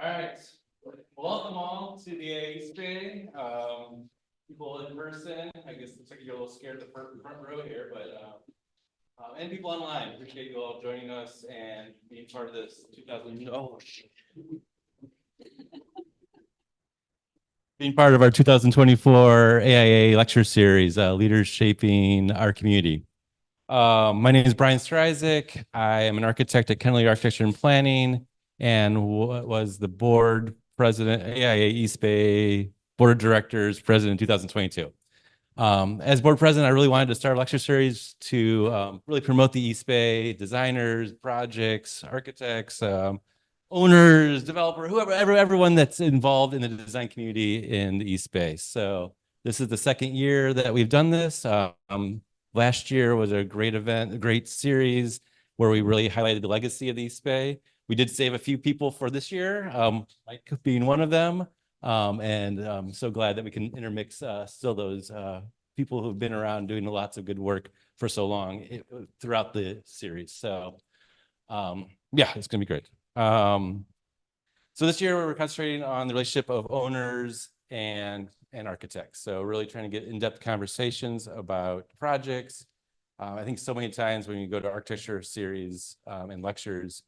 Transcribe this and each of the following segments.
All right, welcome all to the AE Space. People in person, I guess looks like you're a little scared of the front row here, but and people online, appreciate you all joining us and being part of this 2000. Oh, shit. Being part of our 2024 AIA lecture series, Leaders Shaping Our Community. My name is Brian Stryzik. I am an architect at Kennelly Architecture and Planning and was the board president, AIA East Bay Board of Directors president in 2022. As board president, I really wanted to start a lecture series to really promote the East Bay designers, projects, architects, owners, developer, everyone that's involved in the design community in the East Bay. So this is the second year that we've done this. Last year was a great event, a great series where we really highlighted the legacy of the East Bay. We did save a few people for this year, Mike being one of them. And I'm so glad that we can intermix still those people who've been around doing lots of good work for so long throughout the series. So yeah, it's gonna be great. So this year we're concentrating on the relationship of owners and architects. So really trying to get in-depth conversations about projects. I think so many times when you go to architecture series and lectures,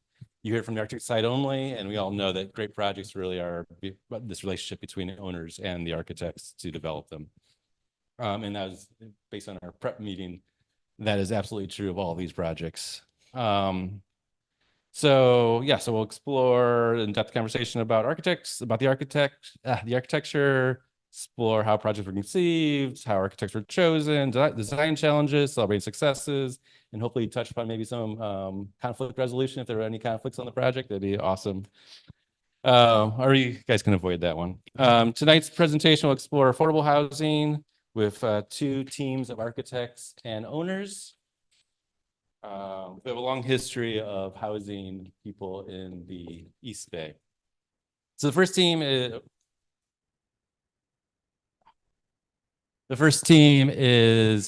you hear from the architect side only, and we all know that great projects really are this relationship between the owners and the architects to develop them. And that was based on our prep meeting. That is absolutely true of all these projects. So yeah, so we'll explore in-depth conversation about architects, about the architecture, explore how projects were conceived, how architects were chosen, design challenges, celebrating successes, and hopefully touch upon maybe some conflict resolution if there are any conflicts on the project. That'd be awesome. Or you guys can avoid that one. Tonight's presentation will explore affordable housing with two teams of architects and owners. We have a long history of housing people in the East Bay. So the first team is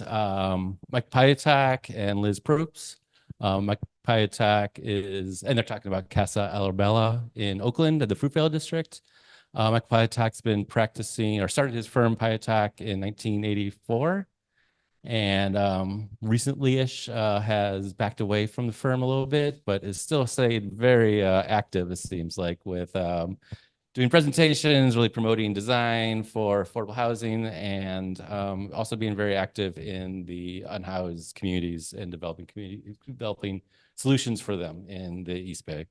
Mike Piatak and Liz Probst. Mike Piatak and they're talking about Casa Arabella in Oakland at the Fruitvale District. Mike Piatak's been practicing or started his firm Piatak in 1984. And recently-ish has backed away from the firm a little bit, but is still stayed very active, it seems like, with doing presentations, really promoting design for affordable housing, and also being very active in the unhoused communities and developing solutions for them in the East Bay.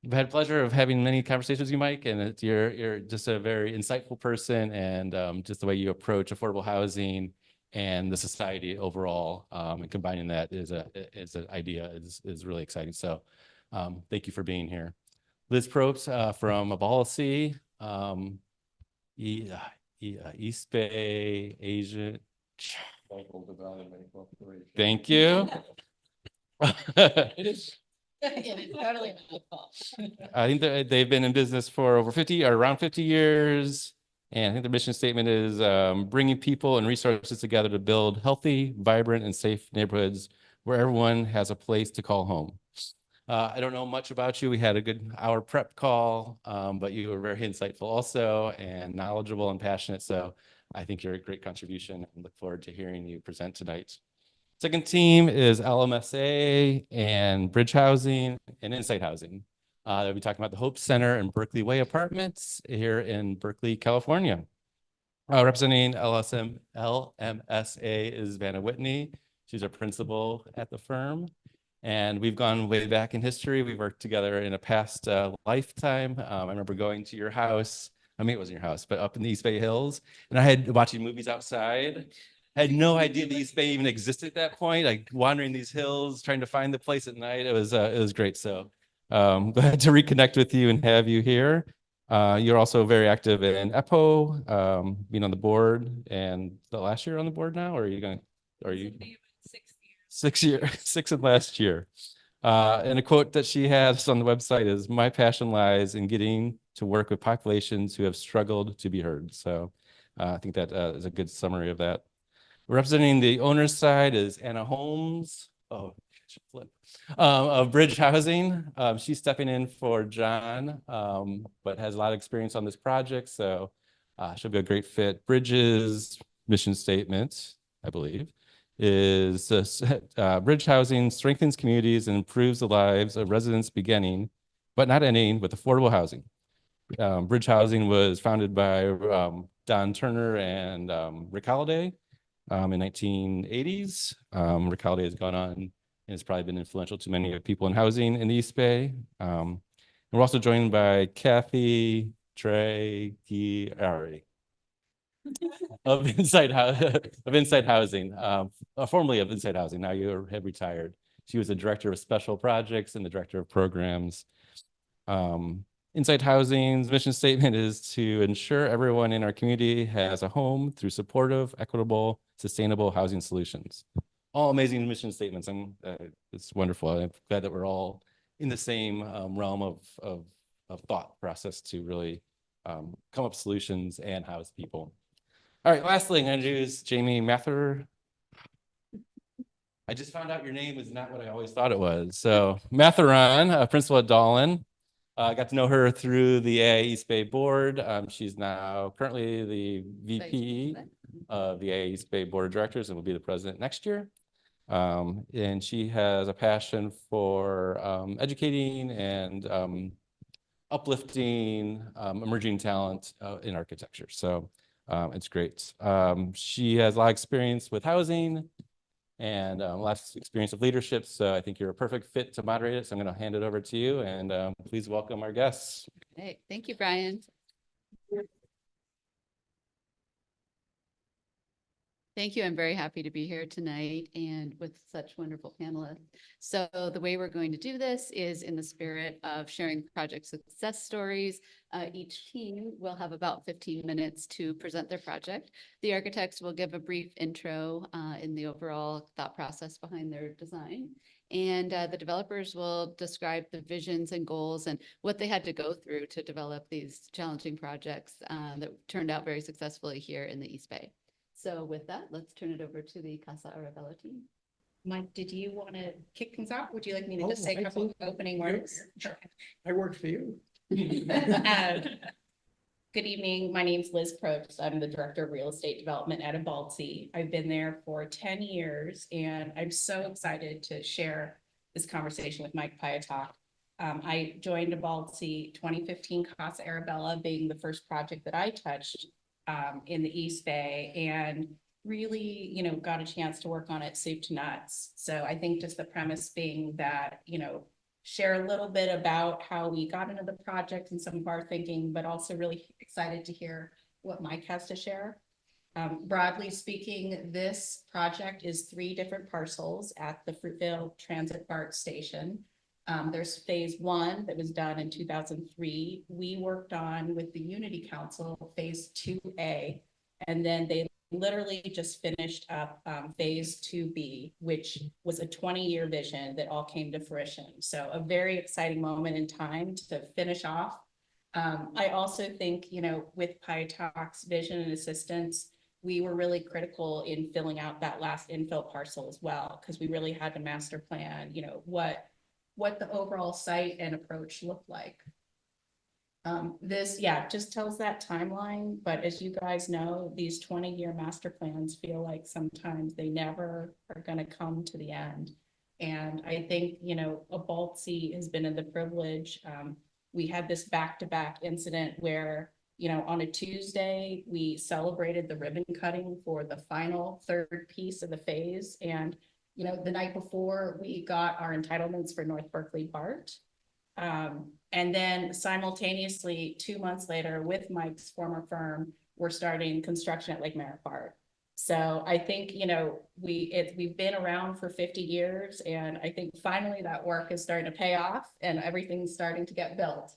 I've had the pleasure of having many conversations with you, Mike, and you're just a very insightful person, and just the way you approach affordable housing and the society overall, and combining that is an idea is really exciting. So thank you for being here. Liz Probst from Abolicy, East Bay Asian. Thank you. It is. Totally. I think they've been in business for over 50 or around 50 years. And I think the mission statement is bringing people and resources together to build healthy, vibrant, and safe neighborhoods where everyone has a place to call home. I don't know much about you. We had a good hour prep call, but you were very insightful also and knowledgeable and passionate. So I think you're a great contribution and look forward to hearing you present tonight. Second team is LMSA and Bridge Housing and Insight Housing. They'll be talking about the Hope Center and Berkeley Way Apartments here in Berkeley, California. Representing LMSA is Vanna Whitney. She's our principal at the firm. And we've gone way back in history. We worked together in a past lifetime. I remember going to your house. I mean, it wasn't your house, but up in the East Bay Hills. And I had watching movies outside. I had no idea the East Bay even existed at that point. Like wandering these hills, trying to find the place at night. It was great. So glad to reconnect with you and have you here. You're also very active in EPO, being on the board, and the last year on the board now, or are you going? Are you 6 years? 6 in last year. And a quote that she has on the website is, "My passion lies in getting to work with populations who have struggled to be heard." So I think that is a good summary of that. Representing the owner's side is Anna Holmes. Oh, flip, of Bridge Housing. She's stepping in for John, but has a lot of experience on this project, so she'll be a great fit. Bridge's mission statement, I believe, is Bridge Housing strengthens communities and improves the lives of residents beginning, but not ending, with affordable housing. Bridge Housing was founded by Don Turner and Rick Holliday in 1980s. Rick Holliday has gone on and has probably been influential to many people in housing in the East Bay. And we're also joined by Kathy Trey Ari of Insight Housing, formerly of Insight Housing. Now you have retired. She was the director of special projects and the director of programs. Insight Housing's mission statement is to ensure everyone in our community has a home through supportive, equitable, sustainable housing solutions. All amazing mission statements. It's wonderful. I'm glad that we're all in the same realm of thought process to really come up with solutions and house people. All right, last thing I'm going to do is Jamie Mather. I just found out your name is not what I always thought it was. So Matheron, principal at Dahlin. I got to know her through the AIA East Bay board. She's now currently the VP of the AIA East Bay board of directors and will be the president next year. And she has a passion for educating and uplifting emerging talent in architecture. So it's great. She has a lot of experience with housing and lots of experience of leadership. So I think you're a perfect fit to moderate it. So I'm going to hand it over to you, and please welcome our guests. Hey, thank you, Brian. Thank you. I'm very happy to be here tonight and with such wonderful panelists. So the way we're going to do this is in the spirit of sharing project success stories. Each team will have about 15 minutes to present their project. The architects will give a brief intro in the overall thought process behind their design. And the developers will describe the visions and goals and what they had to go through to develop these challenging projects that turned out very successfully here in the East Bay. So with that, let's turn it over to the Casa Arabella team. Mike, did you want to kick things off? Would you like me to just say a couple of opening words? Sure. I work for you. Good evening. My name is Liz Probst. I'm the Director of Real Estate Development at Balti. I've been there for 10 years, and I'm so excited to share this conversation with Mike Piatak. I joined Balti 2015, Casa Arabella being the first project that I touched in the East Bay, and really, got a chance to work on it soup to nuts. So I think just the premise being that, share a little bit about how we got into the project and some of our thinking, but also really excited to hear what Mike has to share. Broadly speaking, this project is 3 different parcels at the Fruitvale Transit BART station. There's phase 1 that was done in 2003. We worked on with the Unity Council phase 2A, and then they literally just finished up phase 2B, which was a 20-year vision that all came to fruition. So a very exciting moment in time to finish off. I also think, with Piatak's vision and assistance, we were really critical in filling out that last infill parcel as well, because we really had to master plan, what the overall site and approach looked like. This just tells that timeline, but as you guys know, these 20-year master plans feel like sometimes they never are going to come to the end. And I think, Balti has been in the privilege. We had this back-to-back incident where, on a Tuesday, we celebrated the ribbon cutting for the final 3rd piece of the phase. And the night before, we got our entitlements for North Berkeley BART. And then simultaneously, 2 months later, with Mike's former firm, we're starting construction at Lake Merritt BART. So I think, we've been around for 50 years, and I think finally that work is starting to pay off and everything's starting to get built.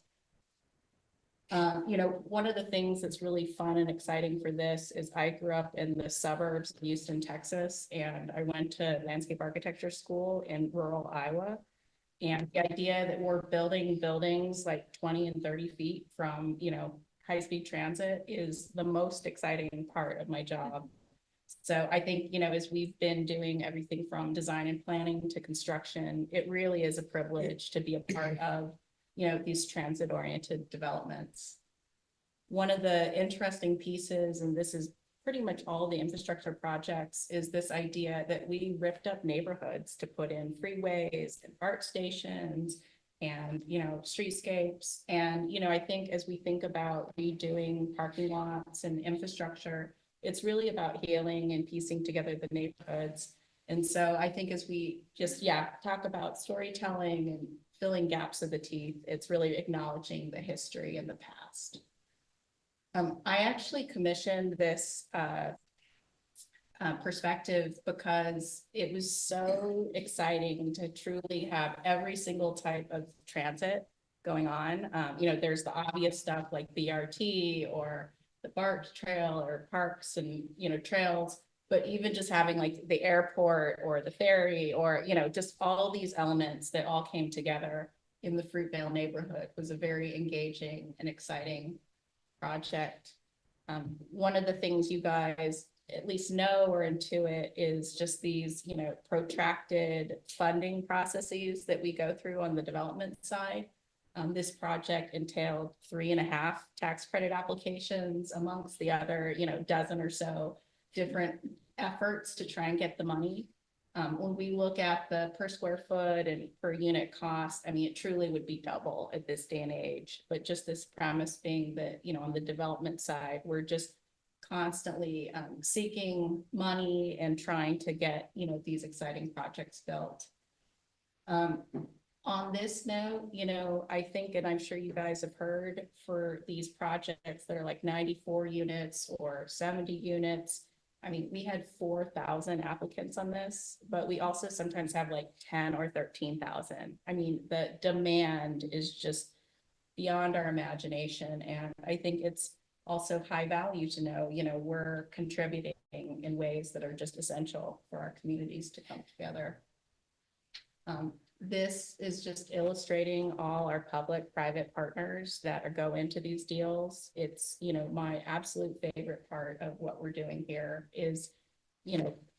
One of the things that's really fun and exciting for this is I grew up in the suburbs of Houston, Texas, and I went to landscape architecture school in rural Iowa. And the idea that we're building buildings like 20 and 30 feet from, high-speed transit is the most exciting part of my job. So I think, as we've been doing everything from design and planning to construction, it really is a privilege to be a part of, these transit-oriented developments. One of the interesting pieces, and this is pretty much all the infrastructure projects, is this idea that we ripped up neighborhoods to put in freeways and BART stations and, streetscapes. And, I think as we think about redoing parking lots and infrastructure, it's really about healing and piecing together the neighborhoods. And so I think as we just, talk about storytelling and filling gaps of the teeth, it's really acknowledging the history and the past. I actually commissioned this perspective because it was so exciting to truly have every single type of transit going on. There's the obvious stuff like BRT or the BART trail or parks and, trails, but even just having like the airport or the ferry or, just all these elements that all came together in the Fruitvale neighborhood was a very engaging and exciting project. One of the things you guys at least know or intuit is just these, protracted funding processes that we go through on the development side. This project entailed 3.5 tax credit applications amongst the other, dozen or so different efforts to try and get the money. When we look at the per square foot and per unit cost, I mean, it truly would be double at this day and age. But just this premise being that, on the development side, we're just constantly seeking money and trying to get, these exciting projects built. On this note, I think, and I'm sure you guys have heard, for these projects that are like 94 units or 70 units, I mean, we had 4,000 applicants on this, but we also sometimes have like 10 or 13,000. I mean, the demand is just beyond our imagination. And I think it's also high value to know, we're contributing in ways that are just essential for our communities to come together. This is just illustrating all our public-private partners that go into these deals. It's, my absolute favorite part of what we're doing here is,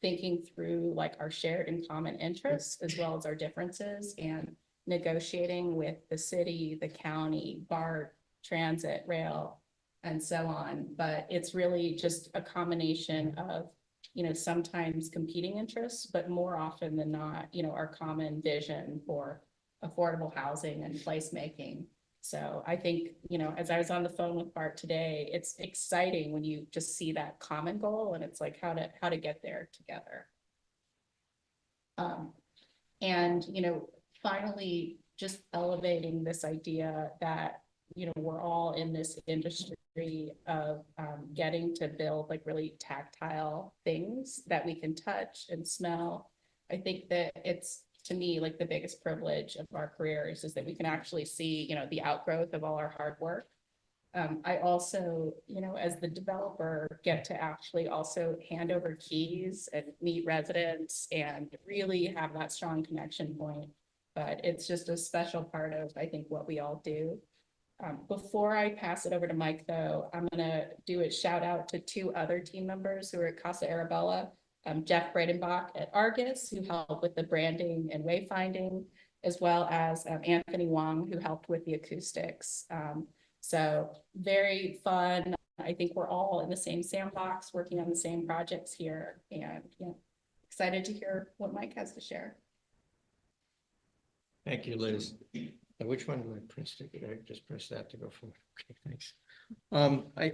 thinking through like our shared and common interests as well as our differences and negotiating with the city, the county, BART, transit, rail, and so on. But it's really just a combination of, sometimes competing interests, but more often than not, our common vision for affordable housing and placemaking. So I think, as I was on the phone with Bart today, it's exciting when you just see that common goal and it's like how to get there together. And, finally, just elevating this idea that, we're all in this industry of getting to build like really tactile things that we can touch and smell. I think that it's, to me, like the biggest privilege of our careers is that we can actually see, the outgrowth of all our hard work. I also, as the developer, get to actually also hand over keys and meet residents and really have that strong connection point. But it's just a special part of, I think, what we all do. Before I pass it over to Mike, though, I'm going to do a shout out to 2 other team members who are at Casa Arabella, Jeff Bradenbach at Argus, who helped with the branding and wayfinding, as well as Anthony Wong, who helped with the acoustics. So very fun. I think we're all in the same sandbox, working on the same projects here, and excited to hear what Mike has to share. Thank you, Liz. Which one did I press? Did I just press that to go forward? Okay, thanks.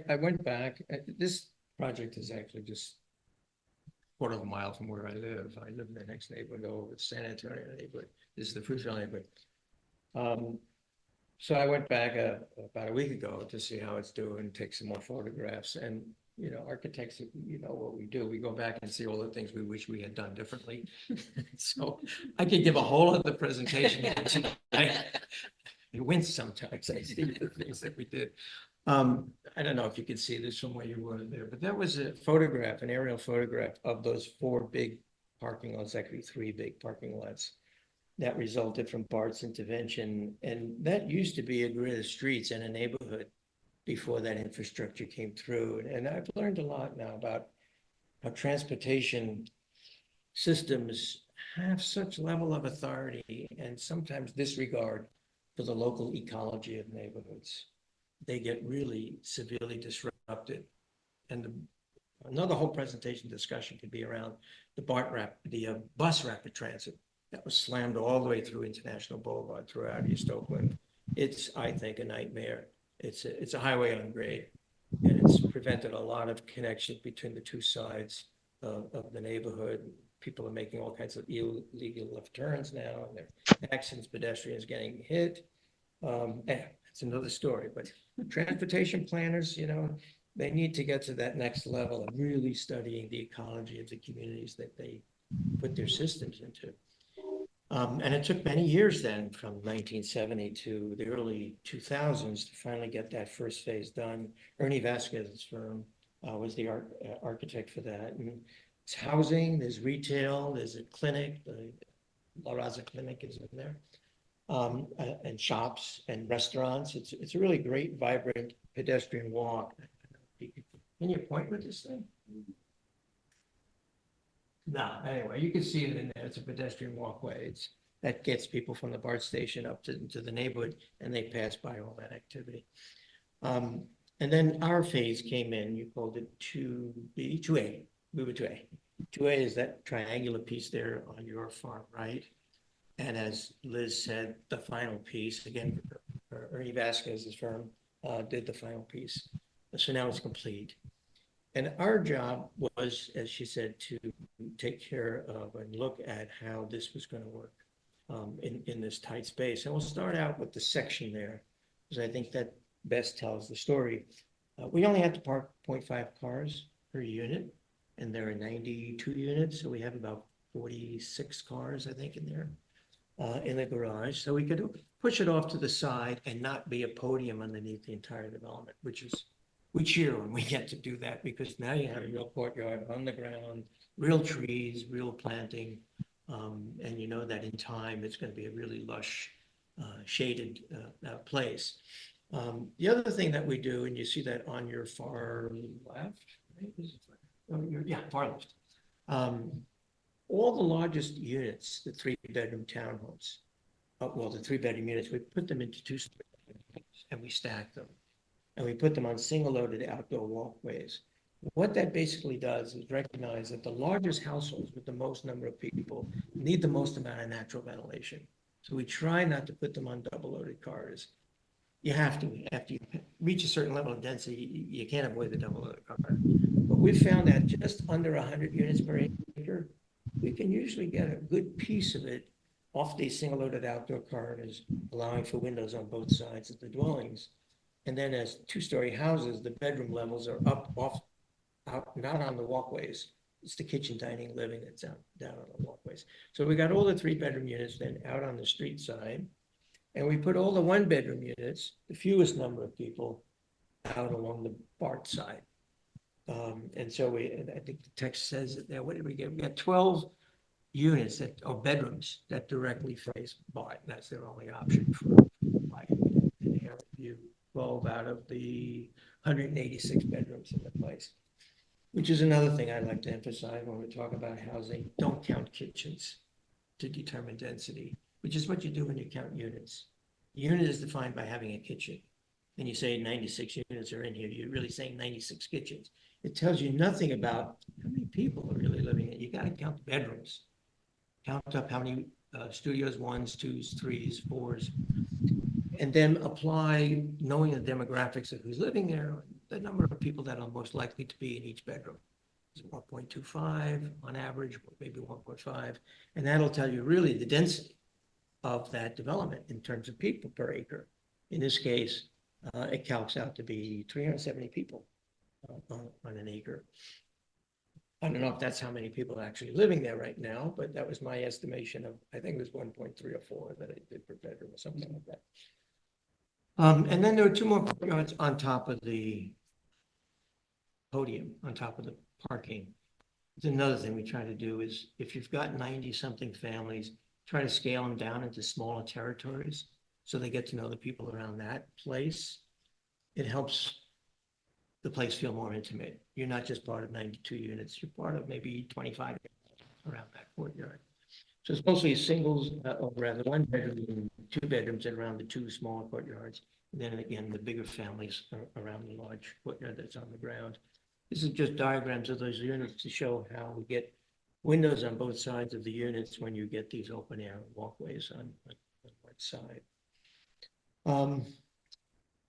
I went back. This project is actually just a 1/4 mile from where I live. I live in the next neighborhood over the San Antonio neighborhood. This is the Fruitvale neighborhood. So I went back about a week ago to see how it's doing, take some more photographs. And, architects, what we do. We go back and see all the things we wish we had done differently. So I could give a whole other presentation. I wince sometimes. I see the things that we did. I don't know if you could see this from where you were there, but that was a photograph, an aerial photograph of those 4 big parking lots, actually 3 big parking lots that resulted from BART's intervention. And that used to be a grid of streets in a neighborhood before that infrastructure came through. And I've learned a lot now about how transportation systems have such level of authority and sometimes disregard for the local ecology of neighborhoods. They get really severely disrupted. And another whole presentation discussion could be around the bus rapid transit that was slammed all the way through International Boulevard throughout East Oakland. It's, I think, a nightmare. It's a highway on grade, and it's prevented a lot of connection between the two sides of the neighborhood. People are making all kinds of illegal left turns now, and there are accidents, pedestrians getting hit. It's another story, but transportation planners, they need to get to that next level of really studying the ecology of the communities that they put their systems into. And it took many years then, from 1970 to the early 2000s, to finally get that first phase done. Ernie Vasquez's firm was the architect for that. And it's housing, there's retail, there's a clinic, the La Raza Clinic is in there, and shops and restaurants. It's a really great, vibrant pedestrian walk. Can you point with this thing? No, anyway, you can see it in there. It's a pedestrian walkway. That gets people from the BART station up to the neighborhood, and they pass by all that activity. And then our phase came in. You called it 2B, 2A. We were 2A. 2A is that triangular piece there on your far right. And as Liz said, the final piece, again, Ernie Vasquez's firm did the final piece. So now it's complete. And our job was, as she said, to take care of and look at how this was going to work in this tight space. And we'll start out with the section there, because I think that best tells the story. We only have to park 0.5 cars per unit, and there are 92 units, so we have about 46 cars, I think, in there, in the garage. So we could push it off to the side and not be a podium underneath the entire development, we cheer when we get to do that, because now you have a real courtyard on the ground, real trees, real planting, and you know that in time it's going to be a really lush, shaded place. The other thing that we do, and you see that on your far left, right? Far left. All the largest units, the 3-bedroom townhomes, the 3-bedroom units, we put them into 2 stories and we stack them. And we put them on single-loaded outdoor walkways. What that basically does is recognize that the largest households with the most number of people need the most amount of natural ventilation. So we try not to put them on double-loaded cars. You have to, after you reach a certain level of density, you can't avoid the double-loaded car. But we found that just under 100 units per acre, we can usually get a good piece of it off these single-loaded outdoor corridors, allowing for windows on both sides of the dwellings. And then as 2-story houses, the bedroom levels are out, not on the walkways. It's the kitchen, dining, living that's down on the walkways. So we got all the 3-bedroom units then out on the street side. And we put all the 1-bedroom units, the fewest number of people, out along the BART side. And so I think the text says it there. What did we get? We got 12 units or bedrooms that directly face BART. That's their only option for light and air view. 12 out of the 186 bedrooms in the place, which is another thing I'd like to emphasize when we talk about housing. Don't count kitchens to determine density, which is what you do when you count units. A unit is defined by having a kitchen. And you say 96 units are in here, you're really saying 96 kitchens. It tells you nothing about how many people are really living in it. You got to count the bedrooms. Count up how many studios, 1s, 2s, 3s, 4s. And then apply, knowing the demographics of who's living there, the number of people that are most likely to be in each bedroom. Is 1.25 on average, maybe 1.5. And that'll tell you really the density of that development in terms of people per acre. In this case, it calcs out to be 370 people on an acre. I don't know if that's how many people are actually living there right now, but that was my estimation of, I think it was 1.3 or 4 that I did per bedroom or something like that. And then there were 2 more courtyards on top of the podium, on top of the parking. It's another thing we try to do is, if you've got 90-something families, try to scale them down into smaller territories so they get to know the people around that place. It helps the place feel more intimate. you're not just part of 92 units, you're part of maybe 25 around that courtyard. So it's mostly singles, or rather one bedroom, and two bedrooms around the two smaller courtyards. And then again, the bigger families are around the large courtyard that's on the ground. This is just diagrams of those units to show how we get windows on both sides of the units when you get these open air walkways on one side.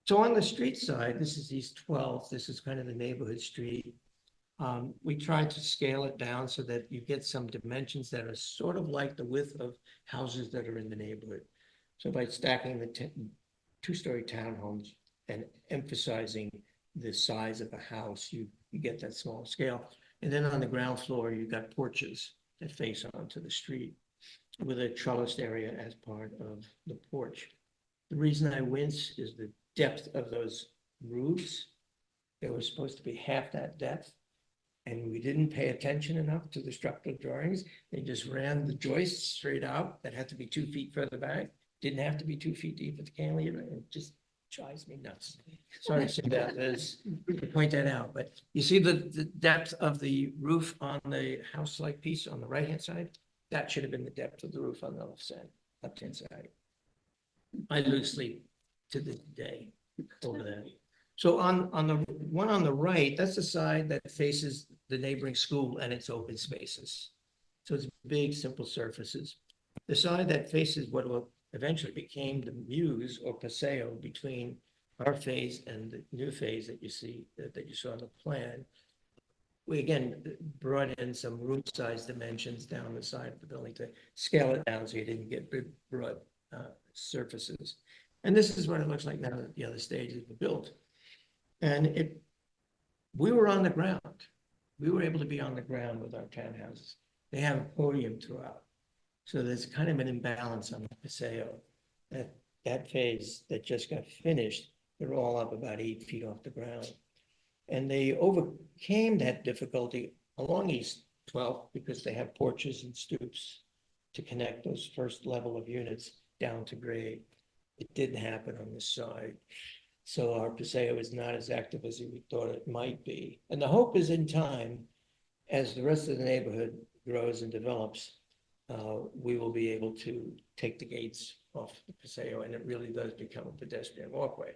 So on the street side, this is East 12th. This is kind of the neighborhood street. We tried to scale it down so that you get some dimensions that are sort of like the width of houses that are in the neighborhood. So by stacking the two-story townhomes and emphasizing the size of the house, you get that small scale. And then on the ground floor, you've got porches that face onto the street with a trellised area as part of the porch. The reason I wince is the depth of those roofs. They were supposed to be half that depth, and we didn't pay attention enough to the structural drawings. They just ran the joists straight out that had to be 2 feet further back. Didn't have to be 2 feet deep at the cantilever. It just drives me nuts. Sorry to say that, to point that out, but you see the depth of the roof on the house-like piece on the right-hand side? That should have been the depth of the roof on the left-hand side. I lose sleep to this day over that. So on the one on the right, that's the side that faces the neighboring school and its open spaces. So it's big, simple surfaces. The side that faces what will eventually became the Muse or Paseo between our phase and the new phase that you see, that you saw on the plan. We again brought in some roof size dimensions down the side of the building to scale it down so you didn't get big broad surfaces. And this is what it looks like now that the other stages were built. And we were on the ground. We were able to be on the ground with our townhouses. They have a podium throughout. So there's kind of an imbalance on the Paseo. That phase that just got finished, they're all up about 8 feet off the ground. And they overcame that difficulty along East 12th because they have porches and stoops to connect those first level of units down to grade. It didn't happen on this side. So our Paseo is not as active as we thought it might be. And the hope is in time, as the rest of the neighborhood grows and develops, we will be able to take the gates off the Paseo and it really does become a pedestrian walkway.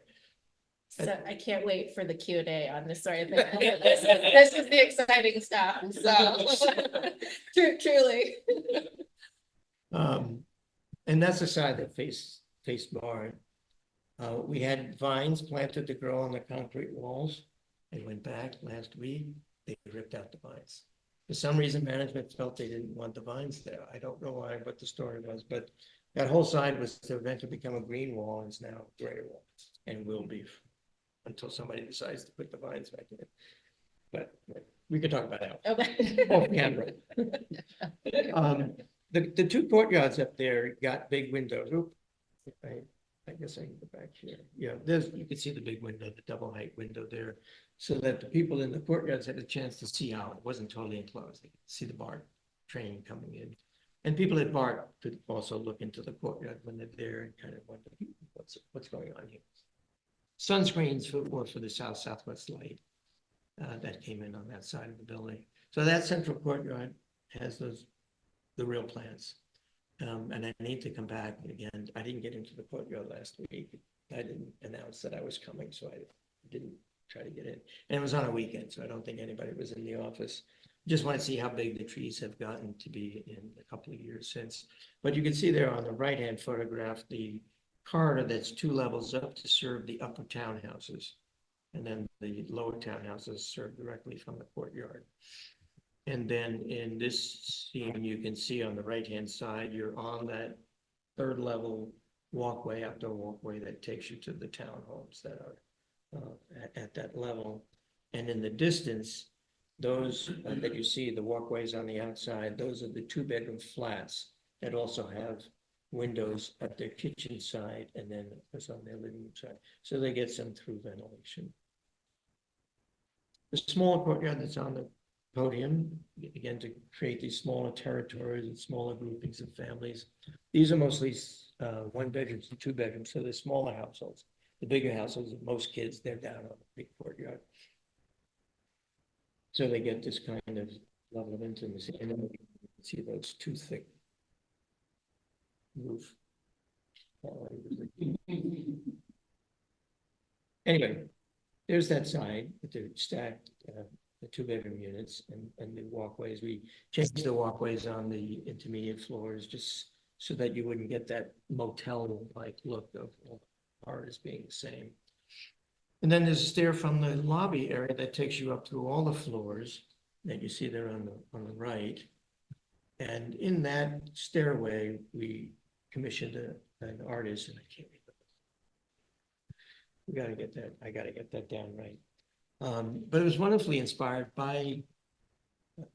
So I can't wait for the Q&A on this sort of thing. This is the exciting stuff, so truly. And that's the side that faced barn. We had vines planted to grow on the concrete walls. They went back last week, they ripped out the vines. For some reason, management felt they didn't want the vines there. I don't know why, what the story was, but that whole side was to eventually become a green wall and it's now a gray wall and will be until somebody decides to put the vines back in. But we could talk about that. Okay. Off camera. The two courtyards up there got big windows. Oop, I guess I can go back here. Yeah, you can see the big window, the double height window there, so that the people in the courtyards had a chance to see out. It wasn't totally enclosed. They could see the BART train coming in. And people at BART could also look into the courtyard when they're there and kind of wonder what's going on here. Sunscreens for the southwest light that came in on that side of the building. So that central courtyard has the real plans. And I need to come back again. I didn't get into the courtyard last week. I didn't announce that I was coming, so I didn't try to get in. And it was on a weekend, so I don't think anybody was in the office. Just want to see how big the trees have gotten to be in a couple of years since. But you can see there on the right-hand photograph, the corridor that's 2 levels up to serve the upper townhouses. And then the lower townhouses serve directly from the courtyard. And then in this scene, you can see on the right-hand side, you're on that 3rd level walkway, outdoor walkway that takes you to the townhomes that are at that level. And in the distance, those that you see, the walkways on the outside, those are the 2-bedroom flats that also have windows at their kitchen side and then of course on their living room side. So they get some through ventilation. The small courtyard that's on the podium, again, to create these smaller territories and smaller groupings of families. These are mostly 1 bedrooms and 2 bedrooms, so they're smaller households. The bigger households, most kids, they're down on the big courtyard. So they get this kind of level of intimacy, and then you can see those two thick roof. Anyway, there's that side with the stacked, the two-bedroom units and the walkways. We changed the walkways on the intermediate floors just so that you wouldn't get that motel-like look of ours being the same. And then there's a stair from the lobby area that takes you up through all the floors that you see there on the right. And in that stairway, we commissioned an artist, and I can't remember. We gotta get that, I gotta get that down right. But it was wonderfully inspired by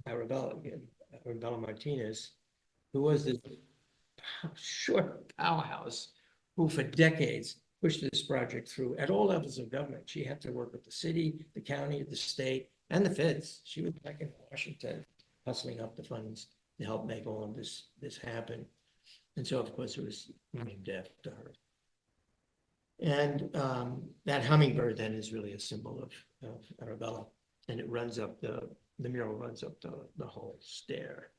Arabella Martinez, who was this short powerhouse who for decades pushed this project through at all levels of government. She had to work with the city, the county, the state, and the feds. She was back in Washington hustling up the funds to help make all of this happen. And so, of course, it was named after her. And that hummingbird then is really a symbol of Arabella, and it runs up the mural runs up the whole stair.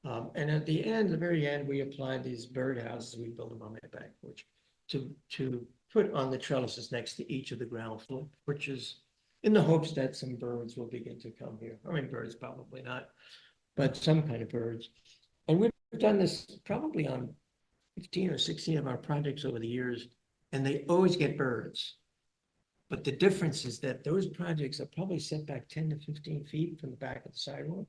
And at the end, the very end, we applied these birdhouses. We built them on my back porch to put on the trellises next to each of the ground floor porches, in the hopes that some birds will begin to come here. I mean, birds probably not, but some kind of birds. And we've done this probably on 15 or 16 of our projects over the years, and they always get birds. But the difference is that those projects are probably set back 10 to 15 feet from the back of the sidewalk.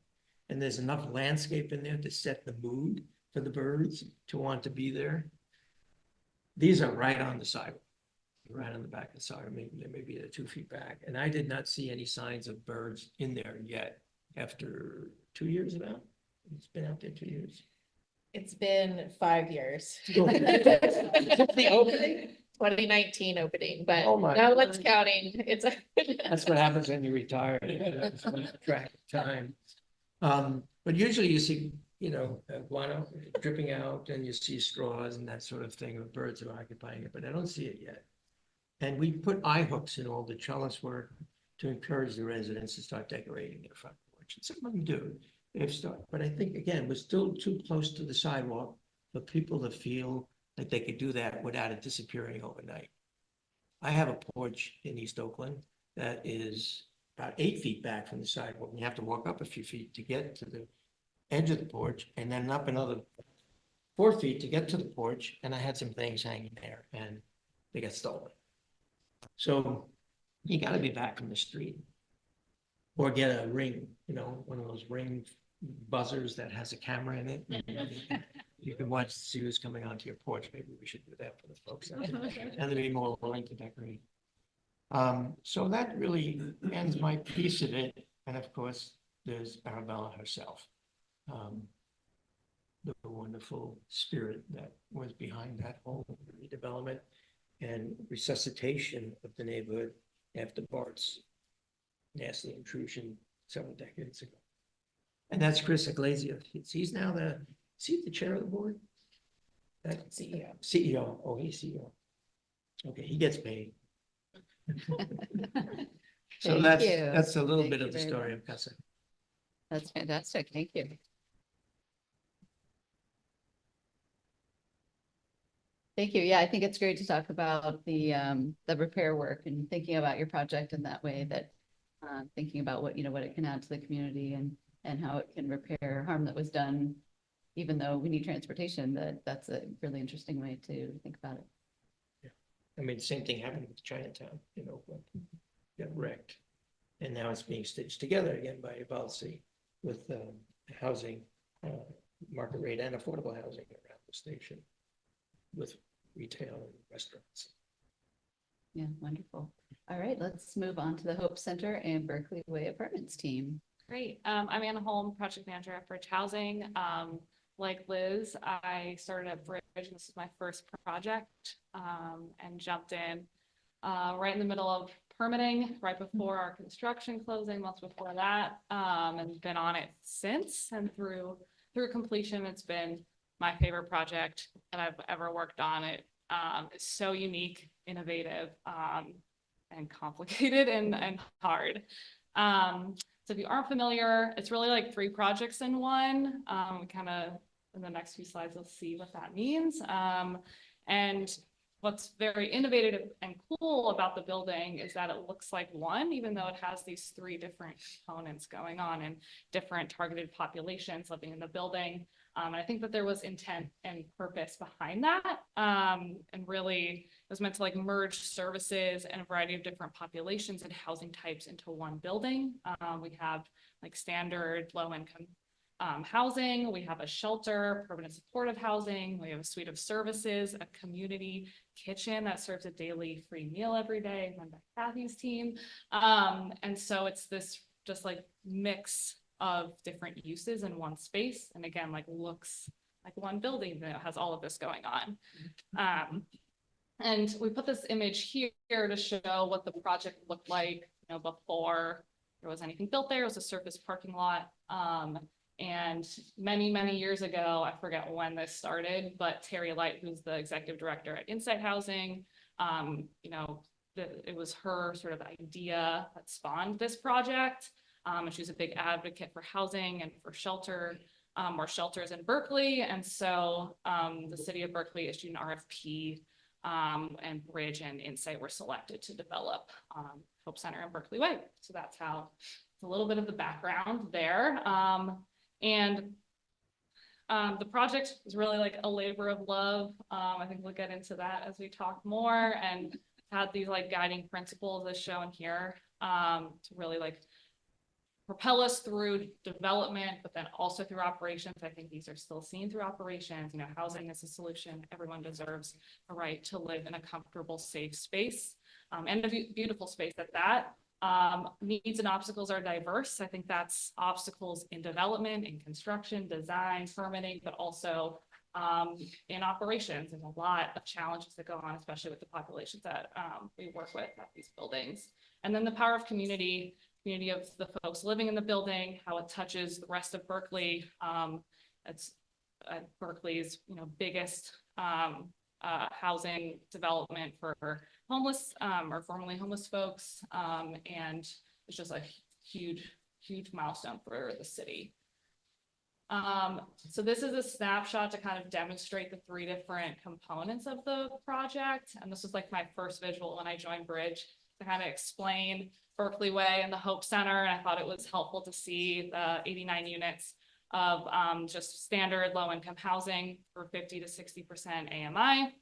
And there's enough landscape in there to set the mood for the birds to want to be there. These are right on the sidewalk, right on the back of the sidewalk, maybe 2 feet back. And I did not see any signs of birds in there yet after 2 years about. It's been out there 2 years. It's been 5 years. The opening? 2019 opening, but Oh my no one's God. counting. It's That's what happens when you retire. Track time. But usually you see, guano dripping out, and you see straws and that sort of thing, of birds are occupying it, but I don't see it yet. And we put eye hooks in all the trellis work to encourage the residents to start decorating their front porch. And some of them do. They've started, but I think, again, we're still too close to the sidewalk for people to feel like they could do that without it disappearing overnight. I have a porch in East Oakland that is about 8 feet back from the sidewalk. You have to walk up a few feet to get to the edge of the porch, and then up another 4 feet to get to the porch. And I had some things hanging there, and they got stolen. So you got to be back from the street, or get a ring, one of those ring buzzers that has a camera in it. You can watch to see who's coming onto your porch. Maybe we should do that for the folks out there, and they'll be more willing to decorate. So that really ends my piece of it. And of course, there's Arabella herself, the wonderful spirit that was behind that whole redevelopment and resuscitation of the neighborhood after Bart's nasty intrusion several decades ago. And that's Chris Iglesias. He's now the chair of the board? That CEO. CEO. Oh, he's CEO. Okay, he gets paid. So Thank you. that's a little Thank bit you of the very story much. of Casa. That's fantastic. Thank you. Thank you. Yeah, I think it's great to talk about the repair work and thinking about your project in that way, that thinking about what it can add to the community and how it can repair harm that was done, even though we need transportation. That's a really interesting way to think about it. Yeah. I mean, the same thing happened with Chinatown, got wrecked. And now it's being stitched together again by Balsi with housing, market rate and affordable housing around the station with retail and restaurants. Yeah, wonderful. All right, let's move on to the Hope Center and Berkeley Way Apartments team. Great. I'm Anna Holm, project manager at Bridge Housing. Like Liz, I started at Bridge. This is my first project and jumped in right in the middle of permitting, right before our construction closing, months before that, and been on it since. And through completion, it's been my favorite project that I've ever worked on. It is so unique, innovative, and complicated and hard. So if you aren't familiar, it's really like 3 projects in one. We kind of, in the next few slides, you'll see what that means. And what's very innovative and cool about the building is that it looks like one, even though it has these 3 different components going on and different targeted populations living in the building. And I think that there was intent and purpose behind that. And really, it was meant to like merge services and a variety of different populations and housing types into one building. We have like standard low-income housing, we have a shelter, permanent supportive housing, we have a suite of services, a community kitchen that serves a daily free meal every day, run by Kathy's team. And so it's this just like mix of different uses in one space. And again, like looks like one building that has all of this going on. And we put this image here to show what the project looked like, you know, before there was anything built there. It was a surface parking lot. And many, many years ago, I forget when this started, but Terry Light, who's the executive director at Insight Housing, you know, it was her sort of idea that spawned this project. And she's a big advocate for housing and for shelter, or shelters in Berkeley. And so the city of Berkeley issued an RFP, and Bridge and Insight were selected to develop Hope Center in Berkeley Way. So that's how, it's a little bit of the background there. And the project is really like a labor of love. I think we'll get into that as we talk more, and had these like guiding principles as shown here, to really like propel us through development, but then also through operations. I think these are still seen through operations. You know, housing is a solution. Everyone deserves a right to live in a comfortable, safe space, and a beautiful space at that. Needs and obstacles are diverse. I think that's obstacles in development, in construction, design, permitting, but also in operations. There's a lot of challenges that go on, especially with the populations that we work with at these buildings. And then the power of community of the folks living in the building, how it touches the rest of Berkeley. It's Berkeley's, you know, biggest housing development for homeless or formerly homeless folks, and it's just a huge milestone for the city. So this is a snapshot to kind of demonstrate the 3 different components of the project, and this was like my first visual when I joined Bridge to kind of explain Berkeley Way and the Hope Center, and I thought it was helpful to see the 89 units of just standard low-income housing for 50 to 60% AMI.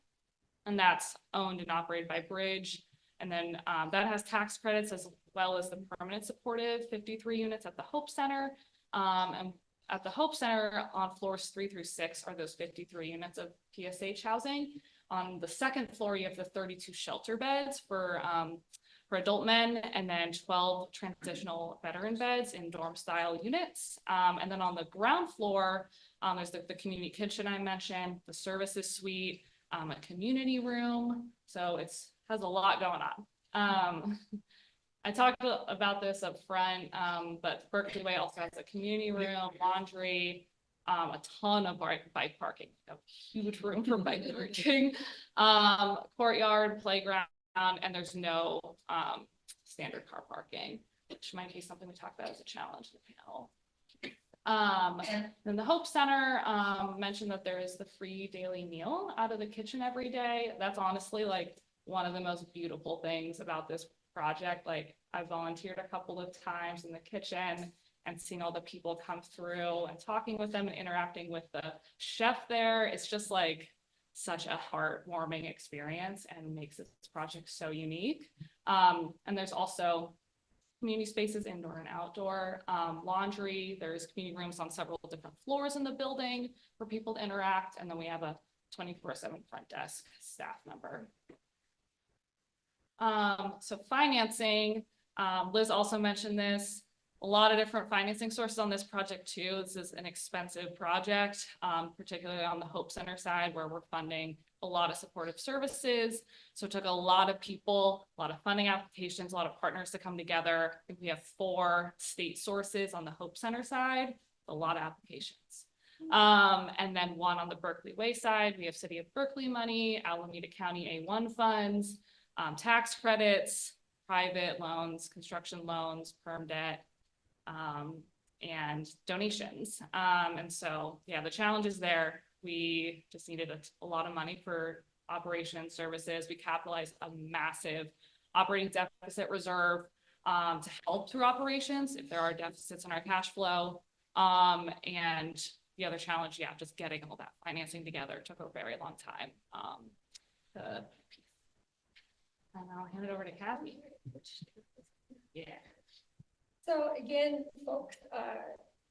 And that's owned and operated by Bridge. And then that has tax credits as well as the permanent supportive 53 units at the Hope Center. And at the Hope Center on floors 3 through 6 are those 53 units of PSH housing. On the second floor, you have the 32 shelter beds for adult men, and then 12 transitional veteran beds in dorm style units. And then on the ground floor, there's the community kitchen I mentioned, the services suite, a community room. So has a lot going on. I talked about this up front, but Berkeley Way also has a community room, laundry, a ton of bike parking, a huge room for bike parking, courtyard, playground, and there's no standard car parking, which might be something we talk about as a challenge in the panel. Then the Hope Center mentioned that there is the free daily meal out of the kitchen every day. That's honestly like one of the most beautiful things about this project. Like, I volunteered a couple of times in the kitchen and seeing all the people come through and talking with them and interacting with the chef there. It's just like such a heartwarming experience and makes this project so unique. And there's also community spaces, indoor and outdoor, laundry. There's community rooms on several different floors in the building for people to interact. And then we have a 24/7 front desk staff member. So financing, Liz also mentioned this, a lot of different financing sources on this project too. This is an expensive project, particularly on the Hope Center side where we're funding a lot of supportive services. So it took a lot of people, a lot of funding applications, a lot of partners to come together. I think we have 4 state sources on the Hope Center side, a lot of applications. And then 1 on the Berkeley Way side, we have City of Berkeley money, Alameda County A1 funds, tax credits, private loans, construction loans, perm debt, and donations. And so, yeah, the challenge is there. We just needed a lot of money for operation services. We capitalized a massive operating deficit reserve to help through operations if there are deficits in our cash flow. And the other challenge, yeah, just getting all that financing together took a very long time. And I'll hand it over to Kathy. Yeah. So again, folks,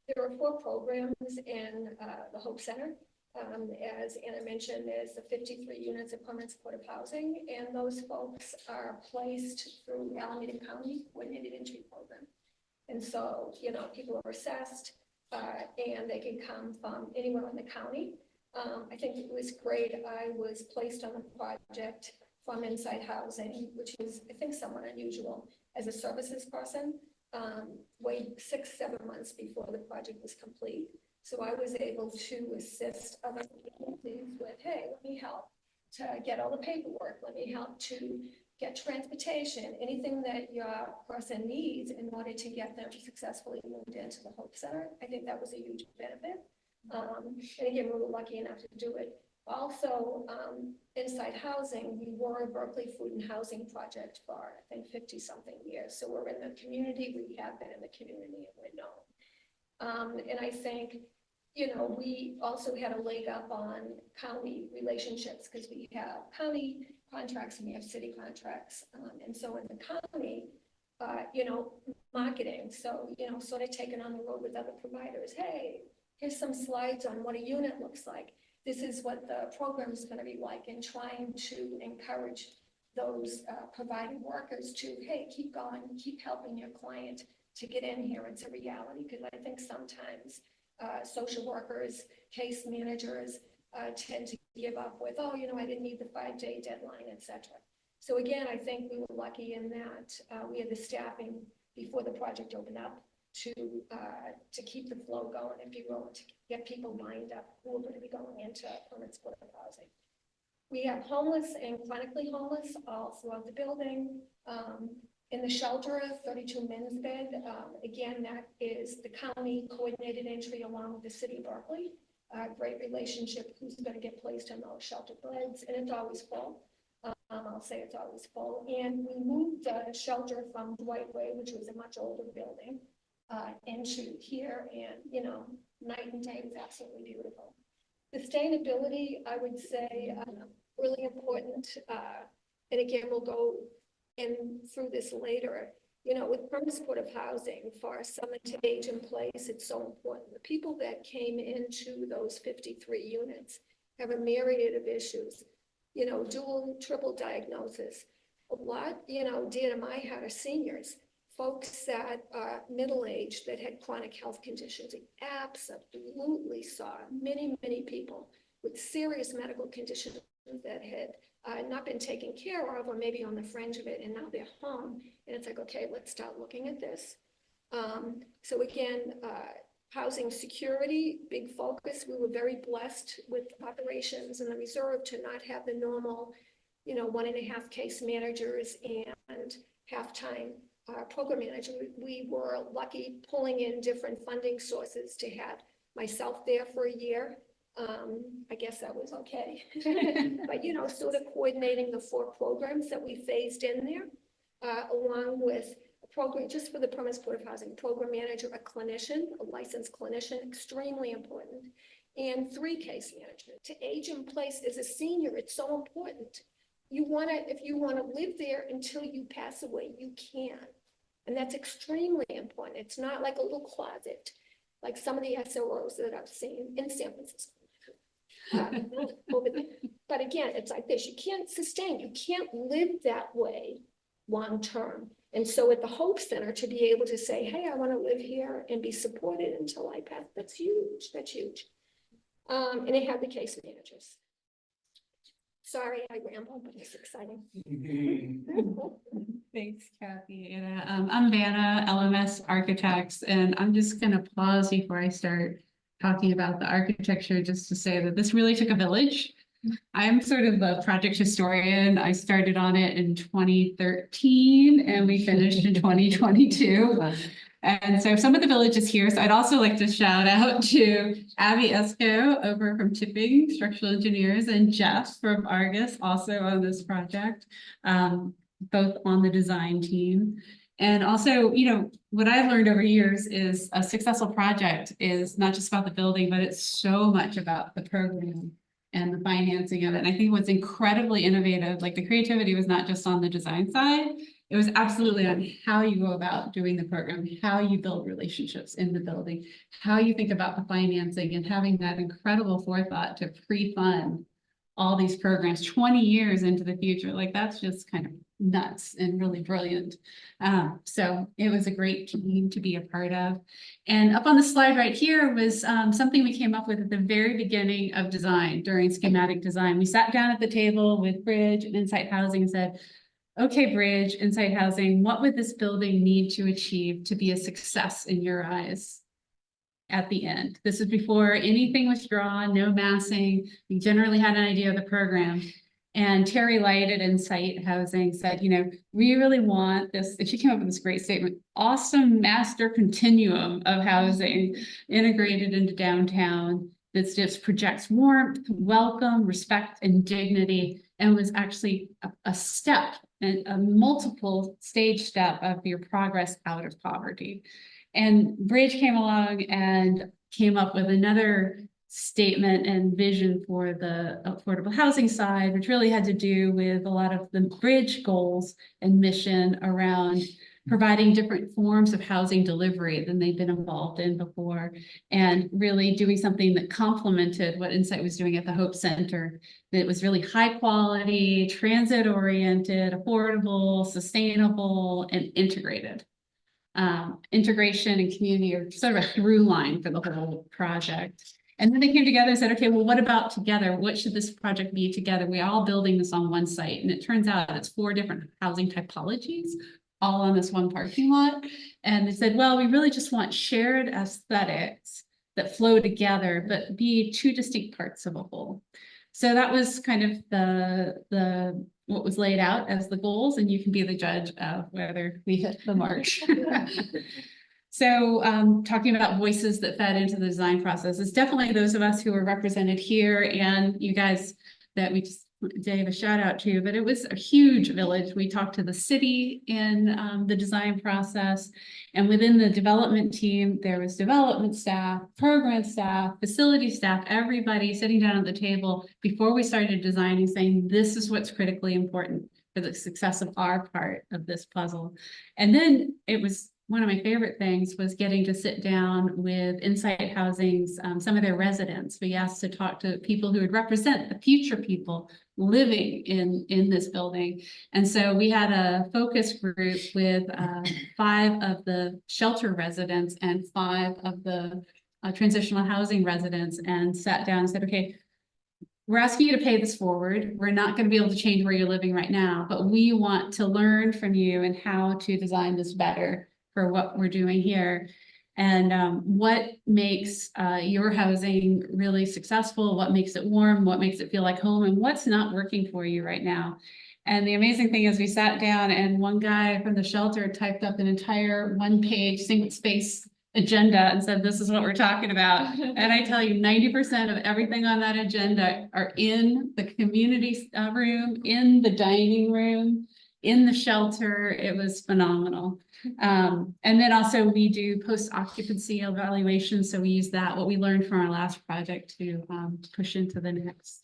there are 4 programs in the Hope Center. As Anna mentioned, there's the 53 units of permanent supportive housing, and those folks are placed through Alameda County Coordinated Entry Program. And so, you know, people are assessed and they can come from anywhere in the county. I think it was great. I was placed on the project from Inside Housing, which is, I think, somewhat unusual as a services person. Wait 6-7 months before the project was complete. So I was able to assist other communities with, hey, let me help to get all the paperwork. Let me help to get transportation, anything that your person needs in order to get them successfully moved into the Hope Center. I think that was a huge benefit. And again, we were lucky enough to do it. Also, Inside Housing, we were a Berkeley food and housing project for, I think, 50-something years. So we're in the community, we have been in the community, and we're known. And I think, you know, we also had a leg up on county relationships because we have county contracts and we have city contracts. And so in the county, you know, marketing. So, you know, sort of taking on the road with other providers. Hey, here's some slides on what a unit looks like. This is what the program is going to be like, and trying to encourage those providing workers to, hey, keep going, keep helping your client to get in here. It's a reality, because I think sometimes social workers, case managers tend to give up with, oh, you know, I didn't need the 5-day deadline, etc. So again, I think we were lucky in that we had the staffing before the project opened up to keep the flow going, if you will, to get people lined up who are going to be going into permanent supportive housing. We have homeless and chronically homeless all throughout the building. In the shelter, 32 men's bed. Again, that is the county coordinated entry along with the city of Berkeley. Great relationship, who's going to get placed in those shelter beds, and it's always full. I'll say it's always full. And we moved the shelter from Dwight Way, which was a much older building, into here, and you know, night and day was absolutely beautiful. Sustainability, I would say, really important. And again, we'll go in through this later. You know, with permanent supportive housing, for someone to age in place, it's so important. The people that came into those 53 units have a myriad of issues. You know, dual, triple diagnosis. A lot, you know, dear to my heart are seniors. Folks that are middle-aged that had chronic health conditions. I absolutely saw many, many people with serious medical conditions that had not been taken care of, or maybe on the fringe of it, and now they're home. And it's like, okay, let's start looking at this. So again, housing security, big focus. We were very blessed with operations and the reserve to not have the normal, you know, 1.5 case managers and half-time program manager. We were lucky pulling in different funding sources to have myself there for a year. I guess that was okay. But, you know, sort of coordinating the 4 programs that we phased in there, along with a program just for the permanent supportive housing, program manager, a clinician, a licensed clinician, extremely important, and 3 case managers. To age in place as a senior, it's so important. You want to, if you want to live there until you pass away, you can. And that's extremely important. It's not like a little closet, like some of the SROs that I've seen in San Francisco. Over there. But again, it's like this, you can't sustain, you can't live that way long term. And so at the Hope Center, to be able to say, hey, I want to live here and be supported until I pass, that's huge, that's huge. And they have the case managers. Sorry, I ramble, but it's exciting. Thanks, Kathy. And I'm Vanna, LMS Architects, and I'm just going to pause before I start talking about the architecture just to say that this really took a village. I'm sort of a project historian. I started on it in 2013 and we finished in 2022. And so some of the village is here. So I'd also like to shout out to Abby Esco over from Tipping Structural Engineers and Jeff from Argus also on this project, both on the design team. And also, you know, what I've learned over years is a successful project is not just about the building, but it's so much about the program and the financing of it. And I think what's incredibly innovative, like the creativity was not just on the design side, it was absolutely on how you go about doing the program, how you build relationships in the building, how you think about the financing and having that incredible forethought to pre-fund all these programs 20 years into the future. Like that's just kind of nuts and really brilliant. So it was a great team to be a part of. And up on the slide right here was something we came up with at the very beginning of design during schematic design. We sat down at the table with Bridge and Insight Housing and said, okay, Bridge, Insight Housing, what would this building need to achieve to be a success in your eyes at the end? This is before anything was drawn, no massing. We generally had an idea of the program. And Terry Light at Insight Housing said, you know, we really want this, and she came up with this great statement, awesome master continuum of housing integrated into downtown that just projects warmth, welcome, respect, and dignity, and was actually a step and a multiple stage step of your progress out of poverty. And Bridge came along and came up with another statement and vision for the affordable housing side, which really had to do with a lot of the Bridge goals and mission around providing different forms of housing delivery than they've been involved in before, and really doing something that complemented what Insight was doing at the Hope Center, that was really high quality, transit oriented, affordable, sustainable, and integrated. Integration and community are sort of a through line for the whole project. And then they came together and said, okay, well, what about together? What should this project be together? We're all building this on one site. And it turns out it's 4 different housing typologies, all on this one parking lot. And they said, well, we really just want shared aesthetics that flow together, but be 2 distinct parts of a whole. So that was kind of the what was laid out as the goals, and you can be the judge of whether we hit the mark. So talking about voices that fed into the design process, it's definitely those of us who are represented here and you guys that we just gave a shout out to, but it was a huge village. We talked to the city in the design process, and within the development team, there was development staff, program staff, facility staff, everybody sitting down at the table before we started designing saying, this is what's critically important for the success of our part of this puzzle. And then it was one of my favorite things was getting to sit down with Insight Housing's, some of their residents. We asked to talk to people who would represent the future people living in this building. And so we had a focus group with 5 of the shelter residents and 5 of the transitional housing residents, and sat down and said, okay, we're asking you to pay this forward. We're not going to be able to change where you're living right now, but we want to learn from you and how to design this better for what we're doing here. And what makes your housing really successful, what makes it warm, what makes it feel like home, and what's not working for you right now. And the amazing thing is we sat down and one guy from the shelter typed up an entire 1-page single space agenda and said, this is what we're talking about. And I tell you, 90% of everything on that agenda are in the community room, in the dining room, in the shelter. It was phenomenal. And then also we do post-occupancy evaluation. So we use that, what we learned from our last project, to push into the next.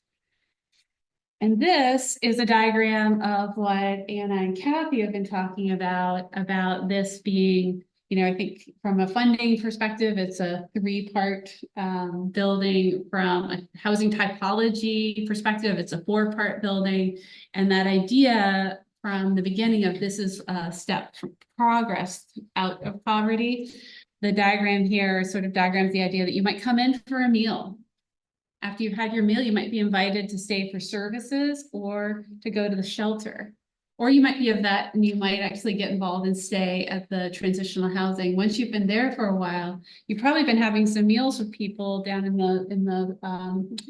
And this is a diagram of what Anna and Kathy have been talking about this being, you know, I think from a funding perspective, it's a 3-part building. From a housing typology perspective, it's a 4-part building. And that idea from the beginning of this is a step from progress out of poverty. The diagram here sort of diagrams the idea that you might come in for a meal. After you've had your meal, you might be invited to stay for services or to go to the shelter. Or you might be a vet and you might actually get involved and stay at the transitional housing. Once you've been there for a while, you've probably been having some meals with people down in the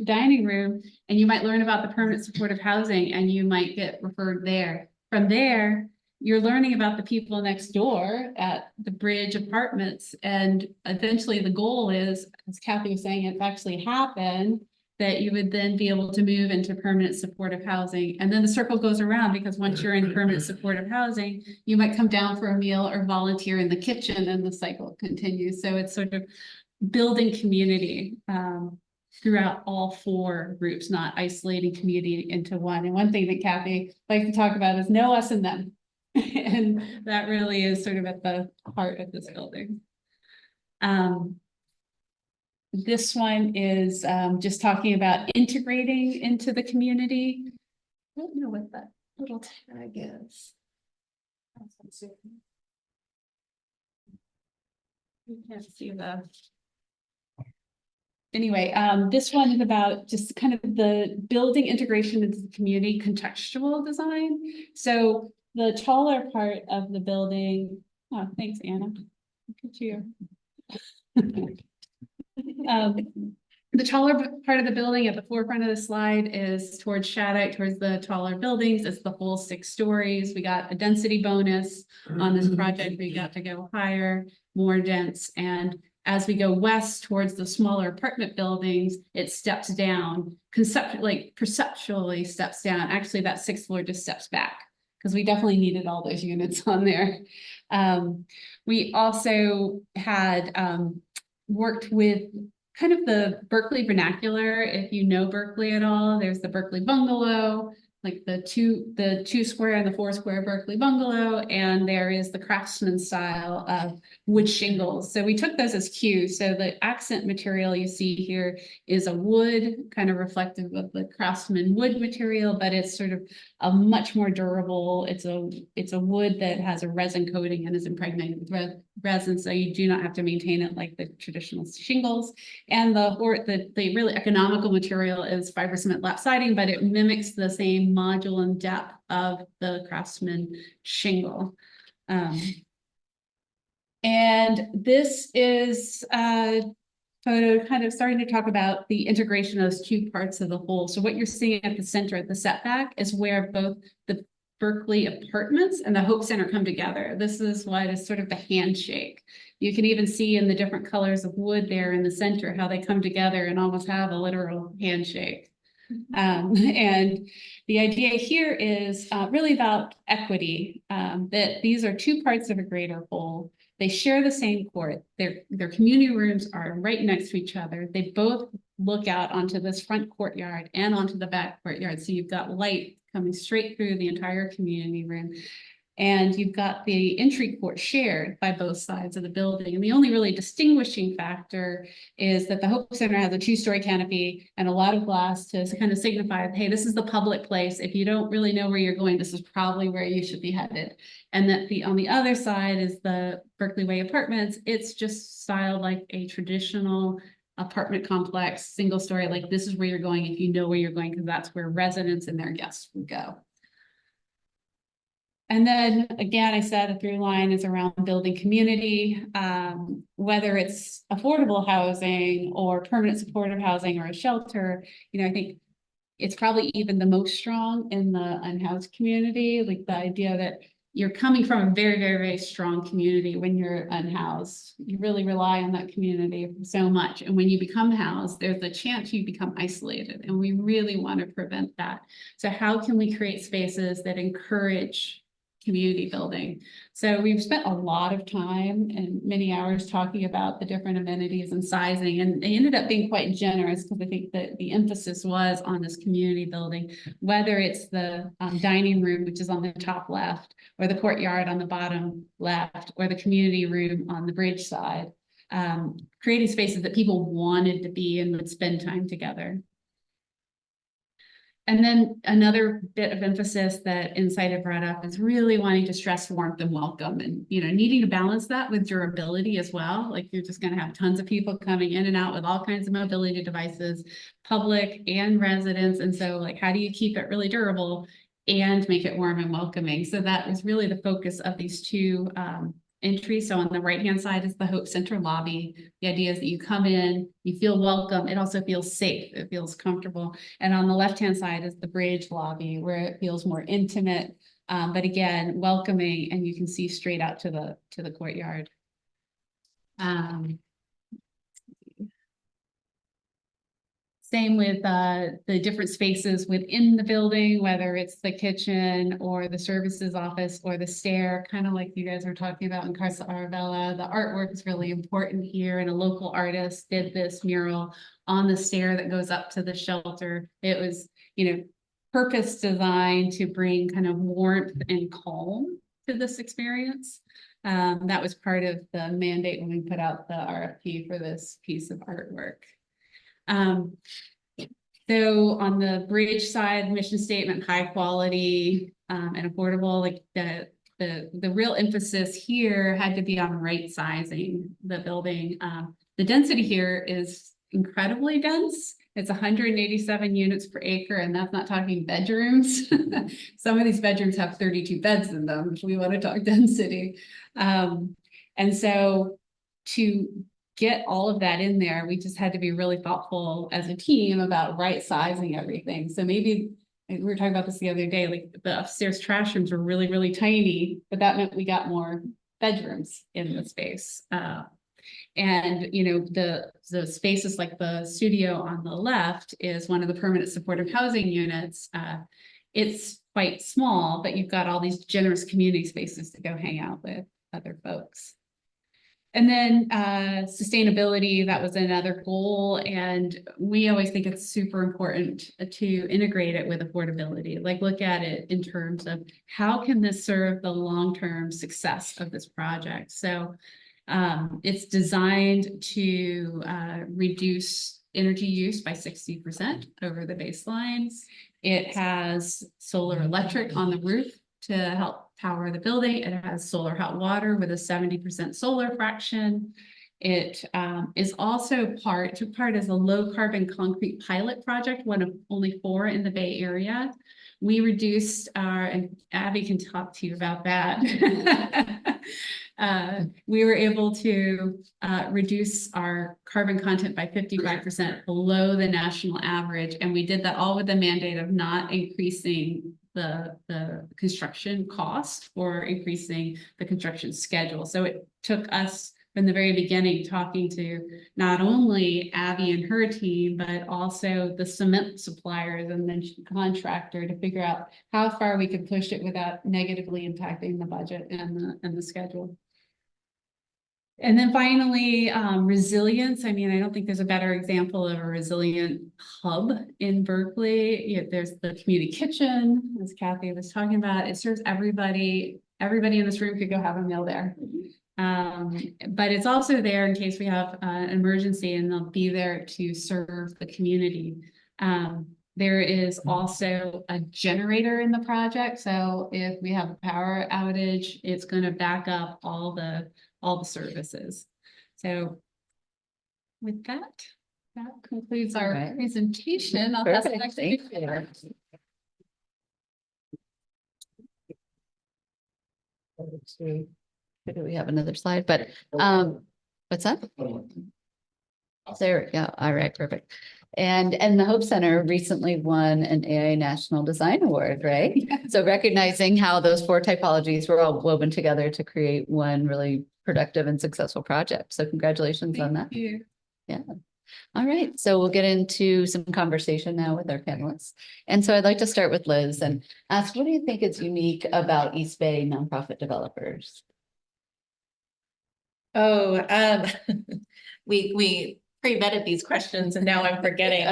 dining room, and you might learn about the permanent supportive housing and you might get referred there. From there, you're learning about the people next door at the Bridge Apartments. And eventually the goal is, as Kathy was saying, it's actually happened, that you would then be able to move into permanent supportive housing. And then the circle goes around, because once you're in permanent supportive housing, you might come down for a meal or volunteer in the kitchen, and the cycle continues. So it's sort of building community throughout all four groups, not isolating community into one. And one thing that Kathy likes to talk about is know us and them. And that really is sort of at the heart of this building. This one is just talking about integrating into the community. I don't know what that little tag is. You can't see the. Anyway, this one is about just kind of the building integration into the community, contextual design. So the taller part of the building, oh, thanks, Anna. Look at you. The taller part of the building at the forefront of the slide is towards Shattuck, towards the taller buildings. It's the full 6 stories. We got a density bonus on this project. We got to go higher, more dense. And as we go west towards the smaller apartment buildings, it steps down, perceptually steps down. Actually, that 6th floor just steps back, because we definitely needed all those units on there. We also had worked with kind of the Berkeley vernacular. If you know Berkeley at all, there's the Berkeley bungalow, like the two square and the 4 square Berkeley bungalow, and there is the craftsman style of wood shingles. So we took those as cues. So the accent material you see here is a wood, kind of reflective of the craftsman wood material, but it's sort of a much more durable. It's a wood that has a resin coating and is impregnated with resin, so you do not have to maintain it like the traditional shingles. And the really economical material is fiber cement lap siding, but it mimics the same module and depth of the craftsman shingle. And this is a photo kind of starting to talk about the integration of those 2 parts of the whole. So what you're seeing at the center, at the setback, is where both the Berkeley Apartments and the Hope Center come together. This is what is sort of the handshake. You can even see in the different colors of wood there in the center how they come together and almost have a literal handshake. And the idea here is really about equity, that these are 2 parts of a greater whole. They share the same court. Their community rooms are right next to each other. They both look out onto this front courtyard and onto the back courtyard. So you've got light coming straight through the entire community room. And you've got the entry court shared by both sides of the building. And the only really distinguishing factor is that the Hope Center has a 2-story canopy and a lot of glass to kind of signify, hey, this is the public place. If you don't really know where you're going, this is probably where you should be headed. And that on the other side is the Berkeley Way Apartments. It's just styled like a traditional apartment complex, single story, like this is where you're going if you know where you're going, because that's where residents and their guests would go. And then again, I said a through line is around building community, whether it's affordable housing or permanent supportive housing or a shelter. I think it's probably even the most strong in the unhoused community, like the idea that you're coming from a very, very, very strong community when you're unhoused. You really rely on that community so much. And when you become housed, there's a chance you become isolated. And we really want to prevent that. So how can we create spaces that encourage community building? So we've spent a lot of time and many hours talking about the different amenities and sizing, and they ended up being quite generous because I think that the emphasis was on this community building, whether it's the dining room, which is on the top left, or the courtyard on the bottom left, or the community room on the bridge side, creating spaces that people wanted to be and would spend time together. And then another bit of emphasis that Insight had brought up is really wanting to stress warmth and welcome, and needing to balance that with durability as well. Like you're just going to have tons of people coming in and out with all kinds of mobility devices, public and residents. And so like, how do you keep it really durable and make it warm and welcoming? So that is really the focus of these 2 entry. So on the right-hand side is the Hope Center lobby. The idea is that you come in, you feel welcome. It also feels safe. It feels comfortable. And on the left-hand side is the bridge lobby, where it feels more intimate, But again, welcoming, and you can see straight out to the courtyard. Same with the different spaces within the building, whether it's the kitchen or the services office or the stair, kind of like you guys were talking about in Casa Arabella. The artwork is really important here, and a local artist did this mural on the stair that goes up to the shelter. It was, purpose designed to bring kind of warmth and calm to this experience. That was part of the mandate when we put out the RFP for this piece of artwork. So on the bridge side, mission statement, high quality and affordable, like the real emphasis here had to be on right sizing the building. The density here is incredibly dense. It's 187 units per acre, and that's not talking bedrooms. Some of these bedrooms have 32 beds in them, if we want to talk density. And so to get all of that in there, we just had to be really thoughtful as a team about right sizing everything. So maybe we were talking about this the other day, like the upstairs trash rooms were really, really tiny, but that meant we got more bedrooms in the space. And the spaces like the studio on the left is one of the permanent supportive housing units. It's quite small, but you've got all these generous community spaces to go hang out with other folks. And then sustainability, that was another goal. And we always think it's super important to integrate it with affordability. Like look at it in terms of how can this serve the long-term success of this project? So it's designed to reduce energy use by 60% over the baseline. It has solar electric on the roof to help power the building. It has solar hot water with a 70% solar fraction. It is also took part as a low carbon concrete pilot project, one of only 4 in the Bay Area. We reduced and Abby can talk to you about that. We were able to reduce our carbon content by 55% below the national average. And we did that all with the mandate of not increasing the construction cost or increasing the construction schedule. So it took us from the very beginning talking to not only Abby and her team, but also the cement suppliers and then contractor to figure out how far we could push it without negatively impacting the budget and the schedule. And then finally, resilience. I mean, I don't think there's a better example of a resilient hub in Berkeley. There's the community kitchen, as Kathy was talking about. It serves everybody. Everybody in this room could go have a meal there. But it's also there in case we have an emergency, and they'll be there to serve the community. There is also a generator in the project. So if we have a power outage, it's going to back up all the services. So with that concludes our presentation. I'll pass it back to you. Do we have another slide? But what's that? There, yeah. All right, perfect. And the Hope Center recently won an AI National Design Award, right? So recognizing how those 4 typologies were all woven together to create one really productive and successful project. So congratulations on that. Thank you. Yeah. All right. So we'll get into some conversation now with our panelists. And so I'd like to start with Liz and ask, what do you think is unique about East Bay nonprofit developers? Oh, we pre-vetted these questions and now I'm forgetting.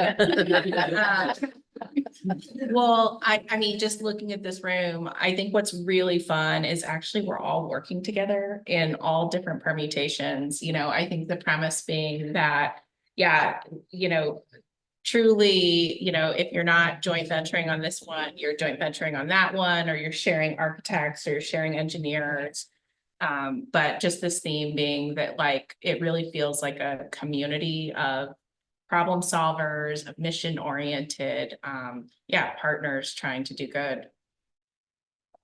Well, I mean, just looking at this room, I think what's really fun is actually we're all working together in all different permutations. I think the premise being that, yeah, truly, if you're not joint venturing on this one, you're joint venturing on that one, or you're sharing architects or you're sharing engineers. But just this theme being that it really feels like a community of problem solvers, of mission oriented, partners trying to do good.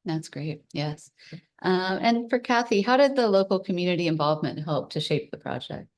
That's great. Yes. And for Kathy, how did the local community involvement help to shape the project?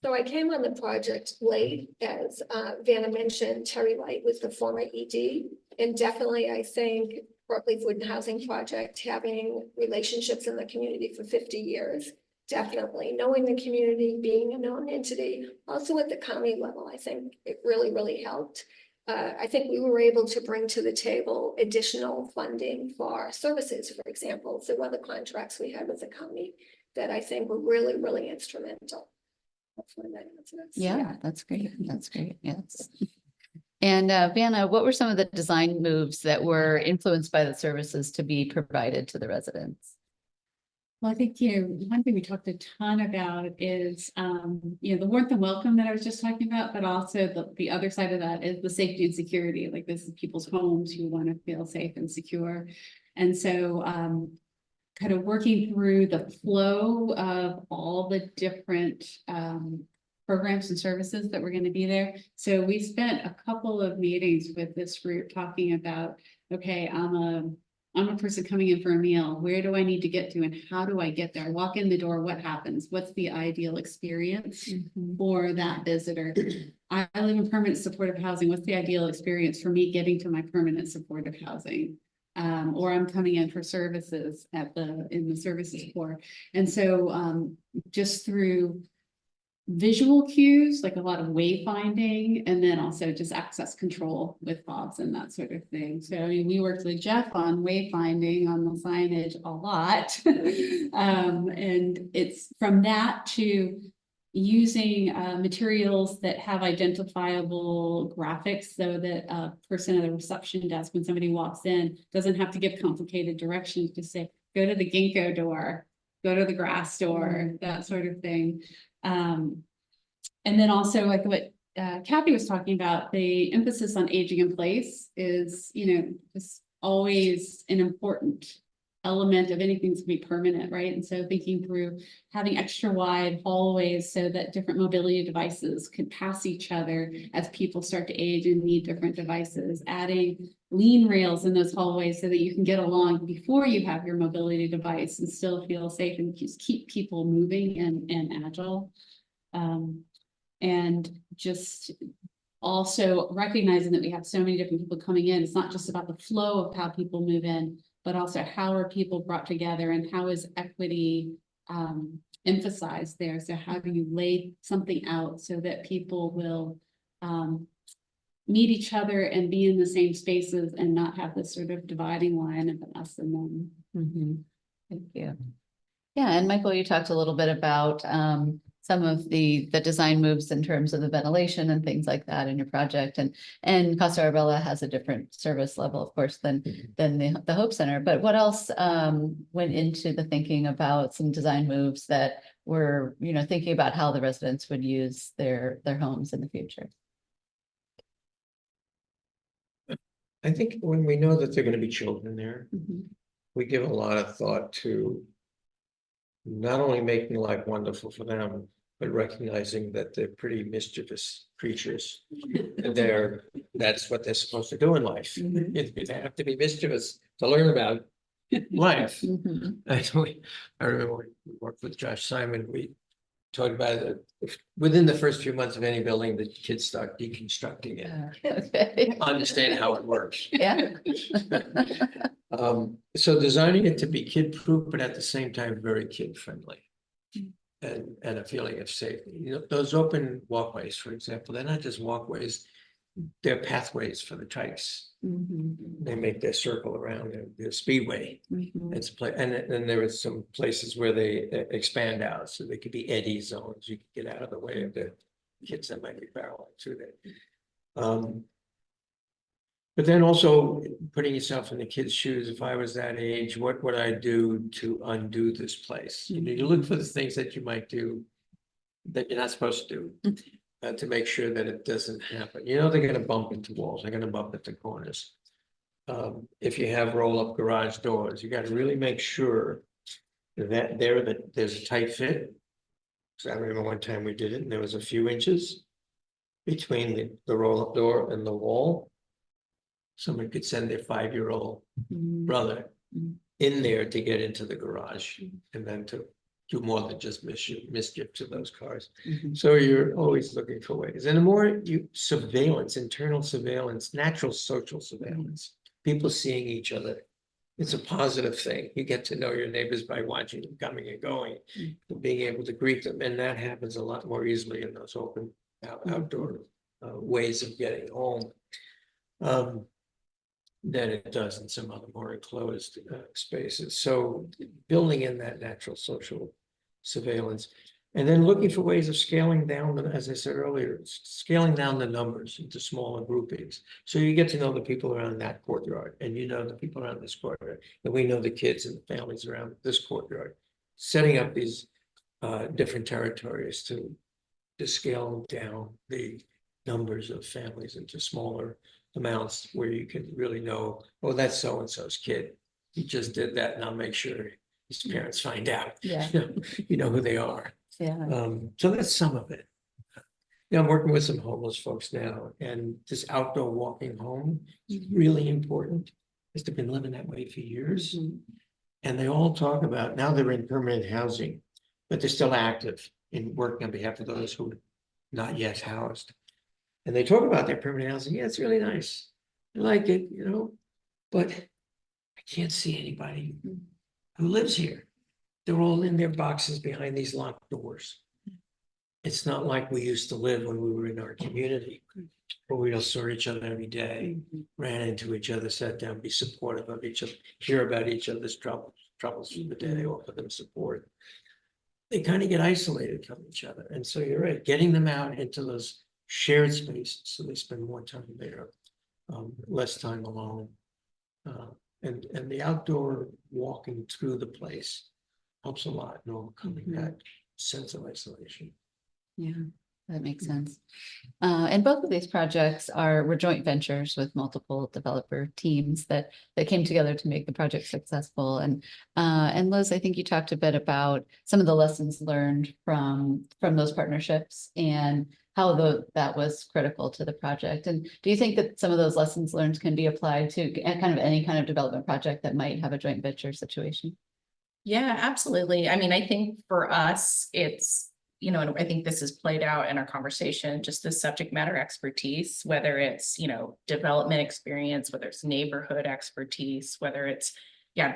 So I came on the project late, as Vanna mentioned. Terry Light was the former ED, And definitely, I think Berkeley Food and Housing Project, having relationships in the community for 50 years, definitely knowing the community, being a known entity, also at the county level, I think it really, really helped. I think we were able to bring to the table additional funding for services, for example, so other contracts we had with the county that I think were really, really instrumental. Hopefully that answers. Yeah, that's great. That's great. Yes. And Vanna, what were some of the design moves that were influenced by the services to be provided to the residents? Well, I think, one thing we talked a ton about is, the warmth and welcome that I was just talking about, but also the other side of that is the safety and security. Like, this is people's homes who want to feel safe and secure. And so, kind of working through the flow of all the different, programs and services that were going to be there. So we spent a couple of meetings with this group talking about, okay, I'm a person coming in for a meal. Where do I need to get to and how do I get there? Walk in the door, what happens? What's the ideal experience for that visitor? I live in permanent supportive housing. What's the ideal experience for me getting to my permanent supportive housing? Or I'm coming in for services in the services core. And so just through visual cues, like a lot of wayfinding, and then also just access control with fobs and that sort of thing. So I mean, we worked with Jeff on wayfinding on the signage a lot. And it's from that to using materials that have identifiable graphics so that a person at the reception desk, when somebody walks in, doesn't have to give complicated directions to say, go to the ginkgo door, go to the grass door, that sort of thing. And then also like what Kathy was talking about, the emphasis on aging in place is, just always an important element of anything to be permanent, right? And so thinking through having extra wide hallways so that different mobility devices could pass each other as people start to age and need different devices, adding lean rails in those hallways so that you can get along before you have your mobility device and still feel safe and just keep people moving and agile. And just also recognizing that we have so many different people coming in. It's not just about the flow of how people move in, but also how are people brought together and how is equity emphasized there. So how do you lay something out so that people will meet each other and be in the same spaces and not have this sort of dividing line of us and them. Thank you. Yeah, and Michael, you talked a little bit about some of the design moves in terms of the ventilation and things like that in your project, and Casa Arabella has a different service level, of course, than the Hope Center. But what else went into the thinking about some design moves that were, thinking about how the residents would use their homes in the future? I think when we know that there are going to be children there, we give a lot of thought to not only making life wonderful for them, but recognizing that they're pretty mischievous creatures. And that's what they're supposed to do in life. They have to be mischievous to learn about life. I remember when we worked with Josh Simon, we talked about it. Within the first few months of any building, the kids start deconstructing it. Okay. Understand how it works. Yeah. So designing it to be kid-proof, but at the same time, very kid-friendly. And a feeling of safety. Those open walkways, for example, they're not just walkways, they're pathways for the tykes. They make their circle around their speedway. It's and then there are some places where they expand out, so they could be eddy zones. You can get out of the way of the kids that might be barreling through there. But then also putting yourself in the kid's shoes, if I was that age, what would I do to undo this place? You look for the things that you might do that you're not supposed to do to make sure that it doesn't happen. They're going to bump into walls, they're going to bump into corners. If you have roll-up garage doors, you got to really make sure that there's a tight fit. So I remember one time we did it and there was a few inches between the roll-up door and the wall. Someone could send their 5-year-old brother in there to get into the garage and then to do more than just mischief to those cars. Mhm. So you're always looking for ways. And the more you surveillance, internal surveillance, natural social surveillance, people seeing each other, it's a positive thing. You get to know your neighbors by watching them coming and going, being able to greet them. And that happens a lot more easily in those open outdoor ways of getting home than it does in some other more enclosed spaces. So building in that natural social surveillance, and then looking for ways of scaling down, as I said earlier, scaling down the numbers into smaller groupings. So you get to know the people around that courtyard, and you know the people around this courtyard, and we know the kids and the families around this courtyard. Setting up these different territories to scale down the numbers of families into smaller amounts where you can really know, oh, that's so-and-so's kid. He just did that, and I'll make sure his parents find out. Yeah. You know who they are. Yeah. So that's some of it. Yeah, I'm working with some homeless folks now, and this outdoor walking home is really important. Because they've been living that way for years. Mhm. And they all talk about, now they're in permanent housing, but they're still active in working on behalf of those who are not yet housed. And they talk about their permanent housing. Yeah, it's really nice. I like it, you know, but I can't see anybody who lives here. They're all in their boxes behind these locked doors. It's not like we used to live when we were in our community, where we all saw each other every day, ran into each other, sat down, be supportive of each other, hear about each other's troubles from the day, offer them support. They kind of get isolated from each other. And so you're right, getting them out into those shared spaces so they spend more time there, less time alone. And the outdoor walking through the place helps a lot in overcoming that sense of isolation. Yeah, that makes sense. And both of these projects were joint ventures with multiple developer teams that came together to make the project successful. And Liz, I think you talked a bit about some of the lessons learned from those partnerships and how that was critical to the project. And do you think that some of those lessons learned can be applied to kind of any kind of development project that might have a joint venture situation? Yeah, absolutely. I mean, I think for us, it's, you know, and I think this is played out in our conversation, just the subject matter expertise, whether it's, you know, development experience, whether it's neighborhood expertise, whether it's,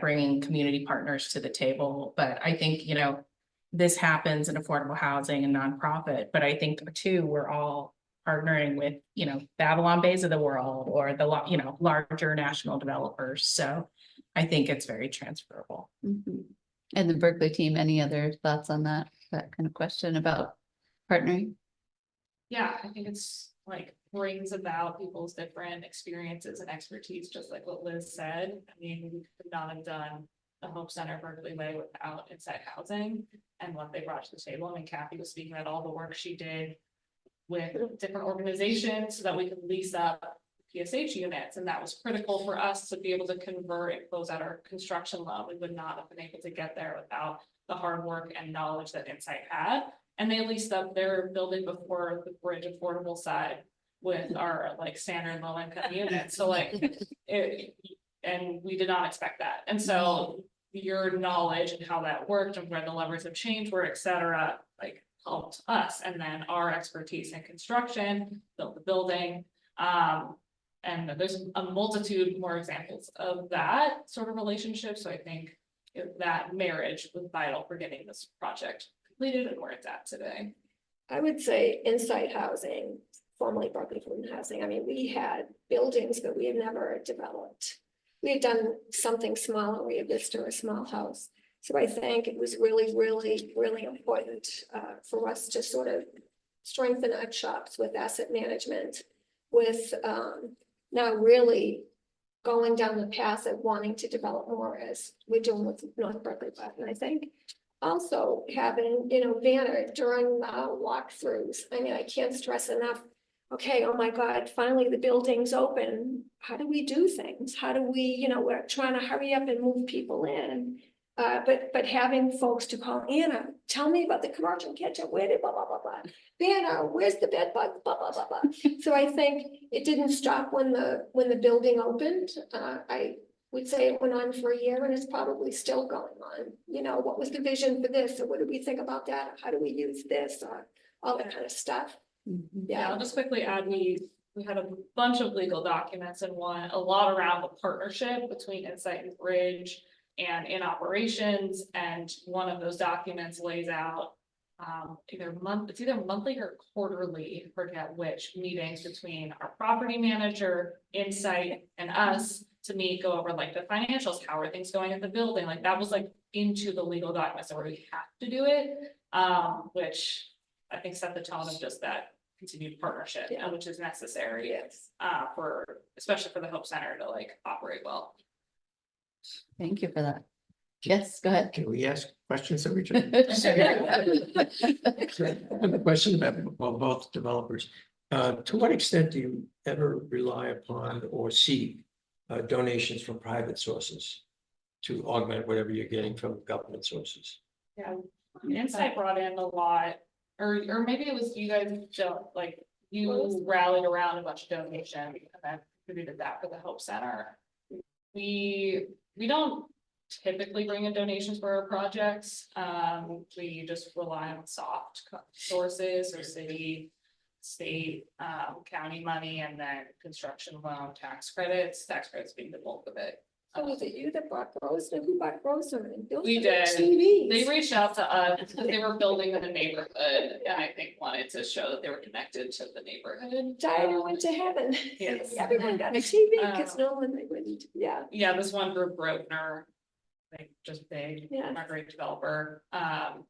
bringing community partners to the table. But I think, you know, this happens in affordable housing and nonprofit, but I think too, we're all partnering with, you know, Babylon Bays of the world or the, you know, larger national developers. So I think it's very transferable. Mhm. And the Berkeley team, any other thoughts on that kind of question about partnering? Yeah, I think it's like brings about people's different experiences and expertise, just like what Liz said. I mean, we could not have done the Hope Center Berkeley Way without Inside Housing and what they brought to the table. I mean, Kathy was speaking about all the work she did with different organizations so that we could lease up PSH units, and that was critical for us to be able to convert and close out our construction loan. We would not have been able to get there without the hard work and knowledge that Insight had. And they leased up their building before the bridge affordable side with our like standard low income units. So like and we did not expect that. And so your knowledge and how that worked and where the levers of change were, et cetera, like helped us. And then our expertise in construction, built the building. And there's a multitude more examples of that sort of relationship. So I think that marriage was vital for getting this project completed and where it's at today. I would say Insight Housing, formerly Berkeley Food Housing. I mean, we had buildings that we had never developed. We had done something small, we had listed a small house. So I think it was really, really, really important for us to sort of strengthen our chops with asset management, with now really going down the path of wanting to develop more as we're doing with North Berkeley Button. I think also having, you know, Vanna during the walkthroughs. I mean, I can't stress enough. Okay, oh my God, finally the building's open. How do we do things? How do we, you know, we're trying to hurry up and move people in. But having folks to call, Anna, tell me about the commercial kitchen. Where did blah, blah, blah, blah. Vanna, where's the bed bug? Blah, blah, blah, blah. So I think it didn't stop when the building opened. I we'd say it went on for a year and it's probably still going on. You know, what was the vision for this? Or what do we think about that? How do we use this? Or all that kind of stuff. Yeah, I'll Yeah, just quickly add, we had a bunch of legal documents and a lot around the partnership between Insight and Bridge and in operations, and one of those documents lays out it's either monthly or quarterly, forget which, meetings between our property manager, Insight, and us to meet, go over like the financials, how are things going at the building, like that was like into the legal documents where we have to do it, which I think set the tone of just that continued partnership, Yeah. which is necessary, yes. especially for the Hope Center to like operate well. Thank you for that. Yes, go ahead. Can we ask questions of each other? I have a question about, well, both developers. To what extent do you ever rely upon or seek donations from private sources to augment whatever you're getting from government sources? Yeah, Insight brought in a lot, or maybe it was you guys don't, like, you rallied around a bunch of donations and then contributed that for the Hope Center. We don't typically bring in donations for our projects. We just rely on soft sources or city, state, county money, and then construction loan tax credits being the bulk of it. So was it you that bought Roseman? Who bought Roseman? We did. They reached out to us because they were building in the neighborhood and I think wanted to show that they were connected to the neighborhood. Died and went to heaven. Yes. Everyone got a TV because no one, they wouldn't, yeah. Yeah, this one group, Grosvenor, they just big, Yeah. not great developer,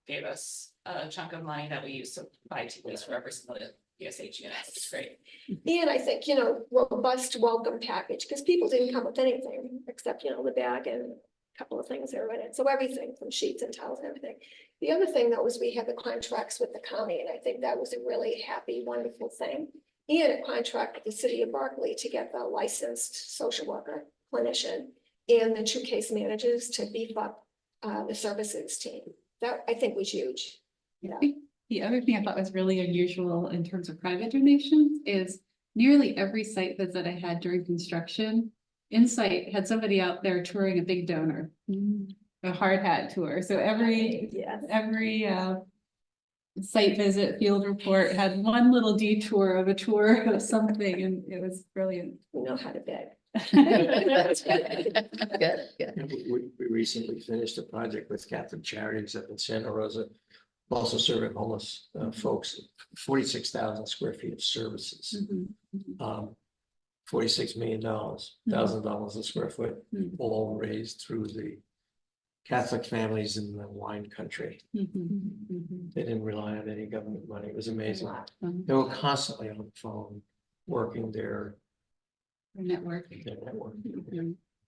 gave us a chunk of money that we used to buy TVs for every single ESH unit, which is great. And I think, robust welcome package, because people didn't come with anything except, the bag and a couple of things that are in it. So everything from sheets and towels and everything. The other thing though was we had the contracts with the county, and I think that was a really happy, wonderful thing. And a contract with the city of Berkeley to get the licensed social worker, clinician, and the 2 case managers to beef up the services team. That I think was huge. Yeah. The other thing I thought was really unusual in terms of private donations is nearly every site visit I had during construction, Insight had somebody out there touring a big donor, a hard hat tour. So every Yes. site visit, field report had one little detour of a tour of something, and it was brilliant. We know how to beg. That's good. Good, good. Yeah, we recently finished a project with Catholic Charities up in Santa Rosa, also serving homeless folks, 46,000 square feet of services. $46 million, $1,000 a square foot, all raised through the Catholic families in the wine country. They didn't rely on any government money. It was amazing. They were constantly on the phone, working their Network. network.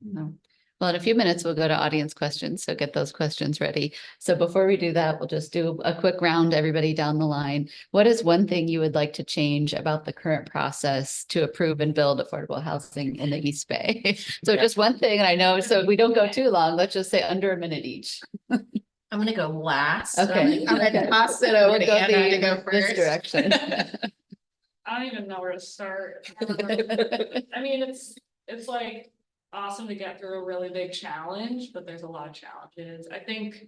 No. Well, in a few minutes, we'll go to audience questions, so get those questions ready. So before we do that, we'll just do a quick round, everybody down the line. What is one thing you would like to change about the current process to approve and build affordable housing in the East Bay? So just one thing, and I know, so we don't go too long, let's just say under a minute each. I'm gonna go last. Okay. I'm gonna toss it over We'll to go Anna to go this first. direction. I don't even know where to start. I mean, it's like awesome to get through a really big challenge, but there's a lot of challenges. I think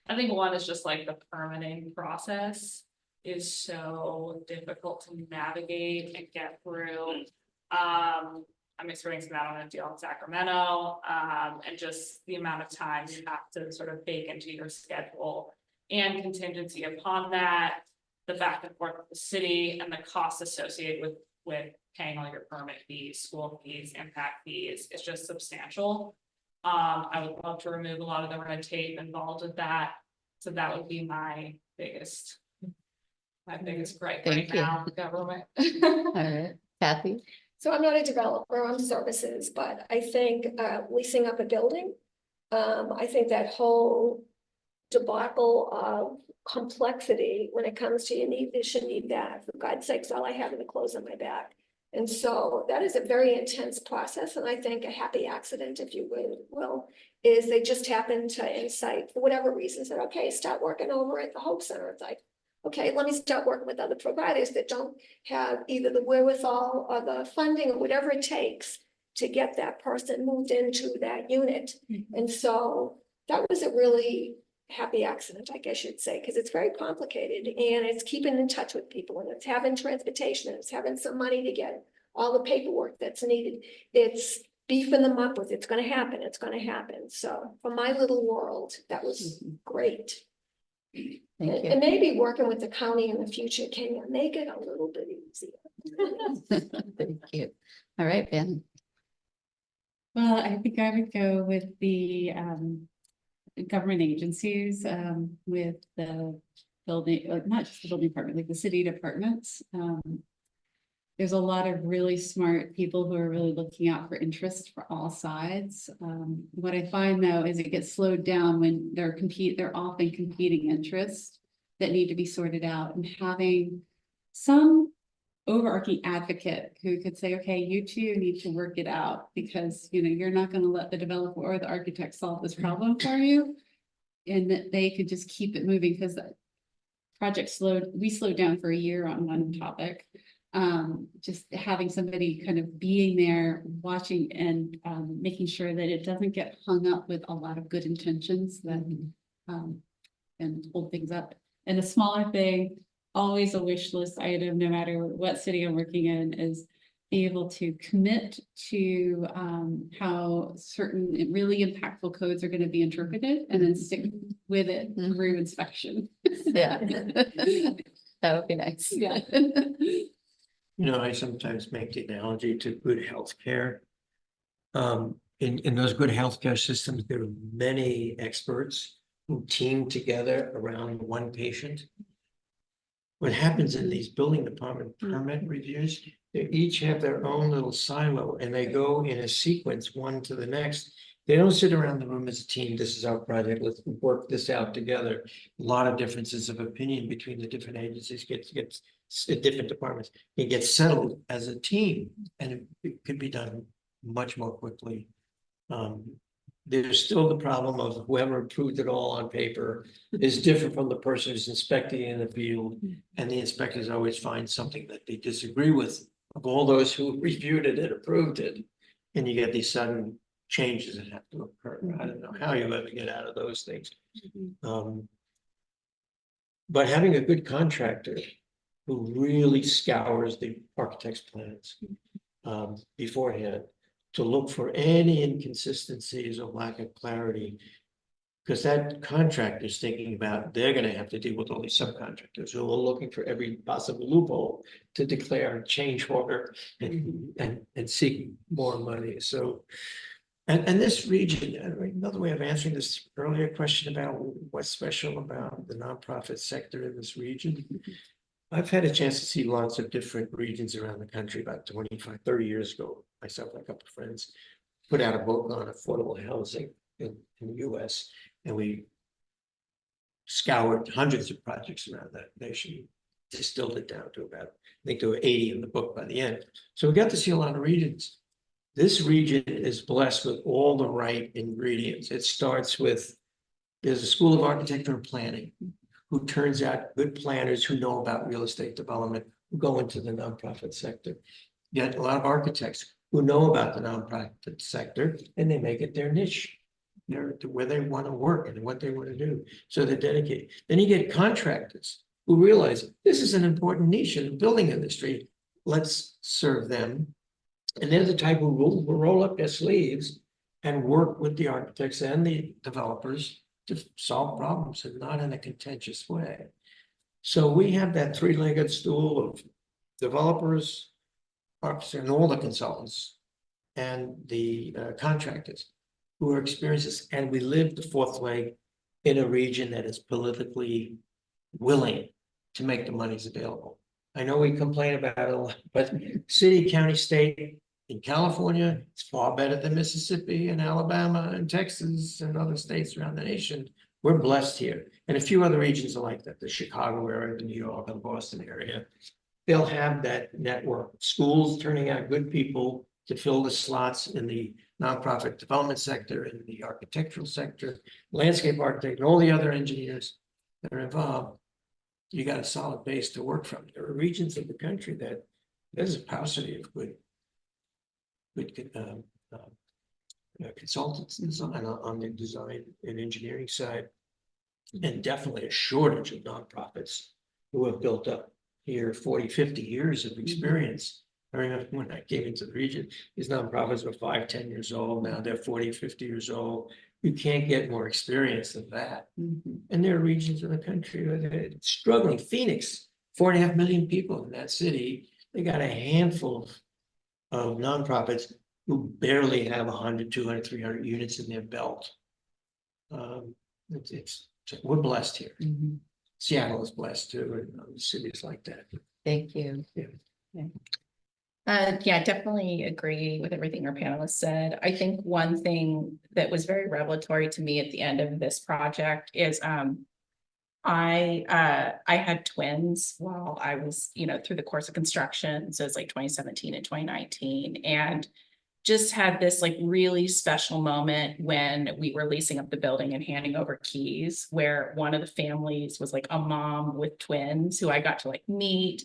one is just like the permitting process is so difficult to navigate and get through. I'm experiencing that on a deal in Sacramento, and just the amount of time you have to sort of bake into your schedule and contingency upon that, the back and forth with the city and the costs associated with paying all your permit fees, school fees, impact fees, it's just substantial. I would love to remove a lot of the red tape involved with that. So that would be my biggest gripe right Thank you. now, government. All right, Kathy? So I'm not a developer, I'm services, but I think leasing up a building. I think that whole debacle of complexity when it comes to you need this, you need that. For God's sakes, all I have are the clothes on my back. And so that is a very intense process. And I think a happy accident, if you will, is they just happened to Insight for whatever reason, said, okay, start working over at the Hope Center. It's like, okay, let me start working with other providers that don't have either the wherewithal or the funding or whatever it takes to get that person moved into that unit. And so that was a really happy accident, I guess you'd say, because it's very complicated and it's keeping in touch with people and it's having transportation and it's having some money to get all the paperwork that's needed. It's beefing them up with, it's gonna happen, it's gonna happen. So for my little world, that was great. Thank And you. maybe working with the county in the future can make it a little bit easier. Thank you. All right, Ben. Well, I think I would go with the government agencies, with the building, not just the building department, like the city departments. There's a lot of really smart people who are really looking out for interest for all sides. What I find though is it gets slowed down when they're often competing interests that need to be sorted out, and having some overarching advocate who could say, okay, you two need to work it out because, you know, you're not going to let the developer or the architect solve this problem for you. And that they could just keep it moving, because the project we slowed down for a year on one topic. Just having somebody kind of being there, watching and making sure that it doesn't get hung up with a lot of good intentions that and hold things up. And a smaller thing, always a wish list item, no matter what city I'm working in, is be able to commit to how certain really impactful codes are going to be interpreted and then stick with it through inspection. Yeah. That would be nice. Yeah. You know, I sometimes make the analogy to good healthcare. In those good healthcare systems, there are many experts who team together around one patient. What happens in these building department permit reviews, they each have their own little silo and they go in a sequence, one to the next. They don't sit around the room as a team. This is our project. Let's work this out together. A lot of differences of opinion between the different agencies gets different departments. It gets settled as a team, and it could be done much more quickly. There's still the problem of whoever approved it all on paper is different from the person who's inspecting in the field. And the inspectors always find something that they disagree with of all those who reviewed it and approved it. And you get these sudden changes that have to occur. I don't know how you ever get out of those things. But having a good contractor who really scours the architect's plans beforehand to look for any inconsistencies or lack of clarity, because that contractor is thinking about they're going to have to deal with all these subcontractors who are looking for every possible loophole to declare a change order and seek more money. So, and this region, another way of answering this earlier question about what's special about the nonprofit sector in this region. I've had a chance to see lots of different regions around the country. About 25, 30 years ago, myself and a couple of friends put out a book on affordable housing in the US, and we scoured hundreds of projects around that nation, distilled it down to about, I think there were 80 in the book by the end. So we got to see a lot of regions. This region is blessed with all the right ingredients. It starts with, there's a School of Architecture and Planning, who turns out good planners who know about real estate development, who go into the nonprofit sector. You get a lot of architects who know about the nonprofit sector, and they make it their niche. They're where they want to work and what they want to do. So they're dedicated. Then you get contractors who realize this is an important niche in the building industry. Let's serve them. And they're the type who will roll up their sleeves and work with the architects and the developers to solve problems, and not in a contentious way. So we have that three-legged stool of developers, architects, and all the consultants, and the contractors who are experienced, and we live the fourth leg in a region that is politically willing to make the monies available. I know we complain about it a lot, but city, county, state, in California, it's far better than Mississippi and Alabama and Texas and other states around the nation. We're blessed here. And a few other regions are like that, the Chicago area, the New York and Boston area. They'll have that network. Schools turning out good people to fill the slots in the nonprofit development sector, in the architectural sector, landscape architect, and all the other engineers that are involved. You got a solid base to work from. There are regions of the country that there's a paucity of good good consultants on the design and engineering side. And definitely a shortage of nonprofits who have built up here 40, 50 years of experience. I remember when I came into the region, these nonprofits were 5, 10 years old. Now they're 40, 50 years old. You can't get more experience than that. And there are regions in the country where they're struggling. Phoenix, 4.5 million people in that city. They got a handful of nonprofits who barely have 100, 200, 300 units in their belt. We're blessed here. Seattle is blessed too, and other cities like that. Thank you. Yeah, definitely agree with everything our panelists said. I think one thing that was very revelatory to me at the end of this project is I had twins while I was, through the course of construction. So it's like 2017 and 2019. And just had this like really special moment when we were leasing up the building and handing over keys, where one of the families was like a mom with twins who I got to like meet.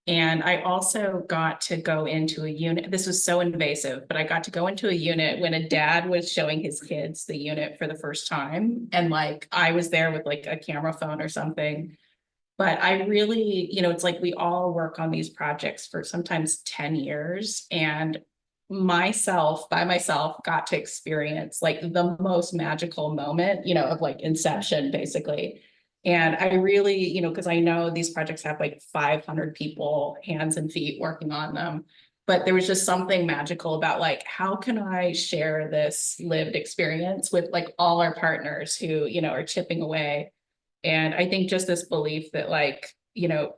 And I also got to go into a unit. This was so invasive, but I got to go into a unit when a dad was showing his kids the unit for the first time. And like, I was there with like a camera phone or something. But I really, it's like we all work on these projects for sometimes 10 years. And by myself got to experience like the most magical moment, of like inception, basically. And I really, because I know these projects have like 500 people, hands and feet working on them. But there was just something magical about like, how can I share this lived experience with like all our partners who, are chipping away. And I think just this belief that like,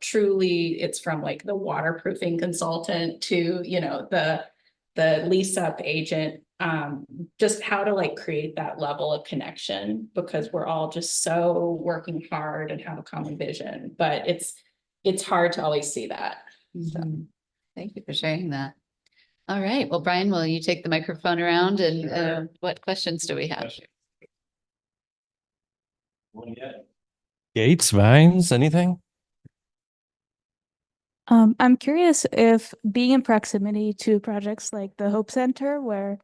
truly it's from like the waterproofing consultant to, the lease up agent, just how to like create that level of connection, because we're all just so working hard and have a common vision, but it's hard to always see that. So Thank you for sharing that. All right. Well, Brian, will you take the microphone around and what questions do we have? Gates, vines, anything? I'm curious if being in proximity to projects like the Hope Center, where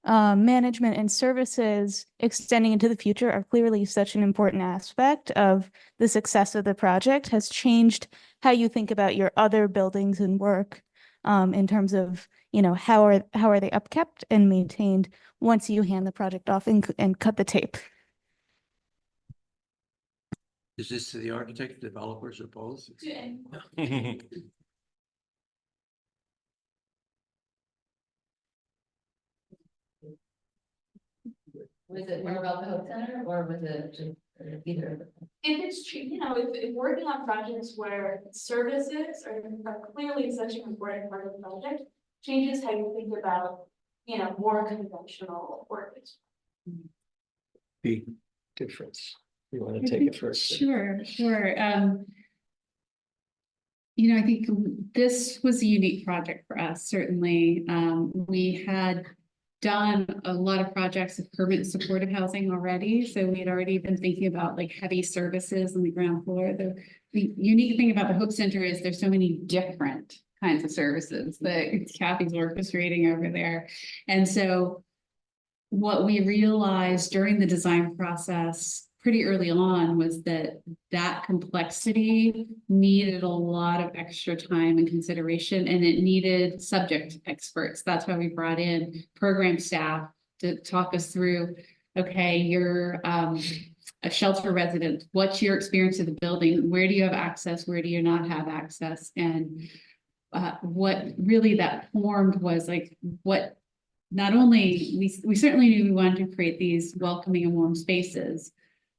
management and services extending into the future are clearly such an important aspect of the success of the project, has changed how you think about your other buildings and work in terms of, how are they upkept and maintained once you hand the project off and cut the tape? Is this to the architect, developers, or both? Was it more about the Hope Center or was it just either? If it's true, if working on projects where services are clearly such an important part of the project, changes how you think about, more conventional work. Big difference. You want to take it first? Sure. I think this was a unique project for us, certainly. We had done a lot of projects of permanent supportive housing already. So we had already been thinking about like heavy services on the ground floor. The unique thing about the Hope Center is there's so many different kinds of services that Kathy's orchestrating over there. And so what we realized during the design process pretty early on was that complexity needed a lot of extra time and consideration, and it needed subject experts. That's why we brought in program staff to talk us through, okay, you're a shelter resident. What's your experience of the building? Where do you have access? Where do you not have access? And what really that formed was like, what not only we certainly knew we wanted to create these welcoming and warm spaces,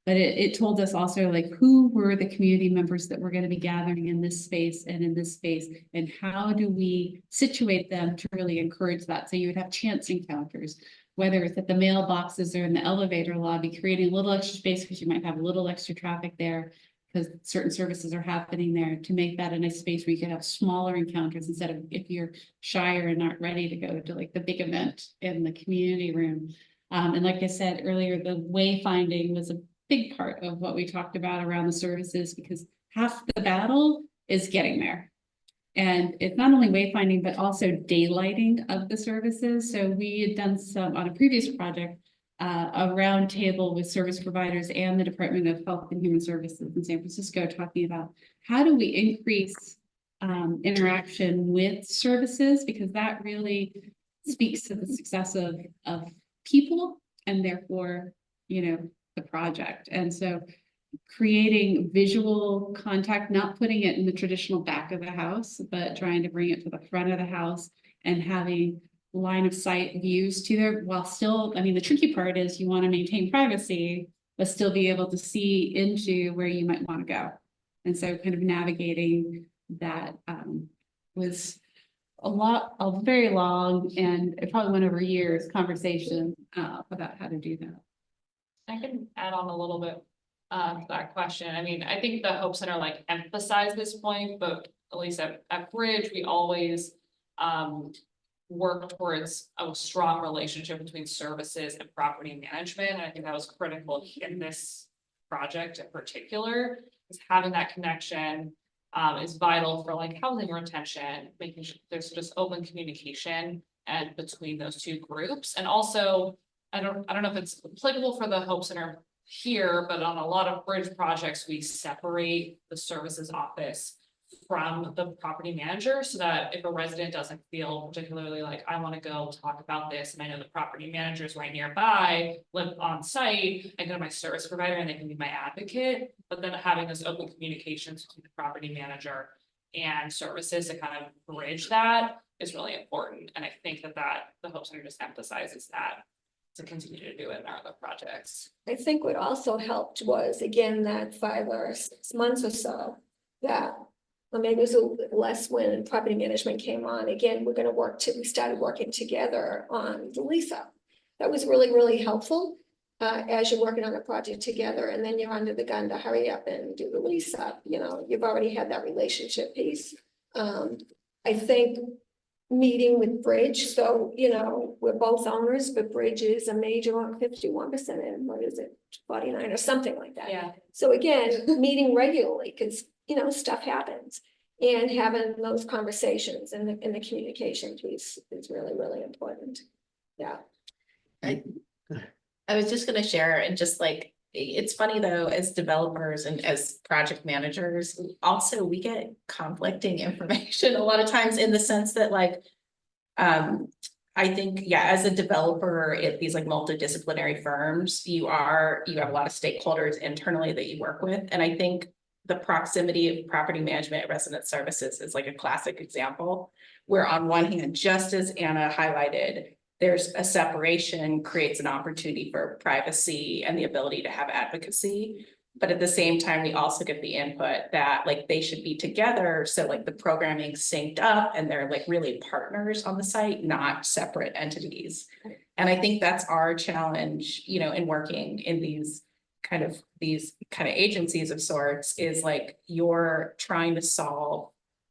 but it told us also like who were the community members that were going to be gathering in this space and in this space, and how do we situate them to really encourage that. So you would have chance encounters, whether it's at the mailboxes or in the elevator lobby, creating a little extra space because you might have a little extra traffic there because certain services are happening there, to make that a nice space where you can have smaller encounters instead of if you're shyer and not ready to go to like the big event in the community room. And like I said earlier, the wayfinding was a big part of what we talked about around the services, because half the battle is getting there. And it's not only wayfinding, but also daylighting of the services. So we had done some on a previous project, a round table with service providers and the Department of Health and Human Services in San Francisco, talking about how do we increase interaction with services, because that really speaks to the success of people and therefore, the project. And so creating visual contact, not putting it in the traditional back of the house, but trying to bring it to the front of the house and having line of sight views to there, while still, the tricky part is you want to maintain privacy, but still be able to see into where you might want to go. And so kind of navigating that was a very long, and it probably went over years, conversation about how to do that. I can add on a little bit to that question. I think the Hope Center emphasized this point, but at least at Bridge, we always work towards a strong relationship between services and property management. And I think that was critical in this project in particular, is having that connection is vital for housing retention, making sure there's just open communication and between those two groups. And also, I don't know if it's applicable for the Hope Center here, but on a lot of Bridge projects, we separate the services office from the property manager, so that if a resident doesn't feel particularly I want to go talk about this, and I know the property manager is right nearby, live on site, I go to my service provider and they can be my advocate. But then having those open communications between the property manager and services to kind of bridge that is really important. And I think that the Hope Center just emphasizes that to continue to do it in our other projects. I think what also helped was, again, that 5 or 6 months or so, that, or maybe it was a little bit less when property management came on. Again, we started working together on the lease up. That was really, really helpful as you're working on a project together, and then you're under the gun to hurry up and do the lease up. You've already had that relationship piece. I think meeting with Bridge, so we're both owners, but Bridge is a major on 51%, and what is it, 49 or something like that. Yeah. So again, meeting regularly, because stuff happens, and having those conversations and the communication piece is really, really important. Yeah. I was just gonna share, and just it's funny though, as developers and as project managers, also we get conflicting information a lot of times, in the sense that I think, as a developer at these multidisciplinary firms, you have a lot of stakeholders internally that you work with. And I think the proximity of property management and resident services is a classic example, where on one hand, just as Anna highlighted, there's a separation creates an opportunity for privacy and the ability to have advocacy. But at the same time, we also get the input that they should be together. So the programming synced up, and they're really partners on the site, not separate entities. And I think that's our challenge, in working in these kind of agencies of sorts, is you're trying to solve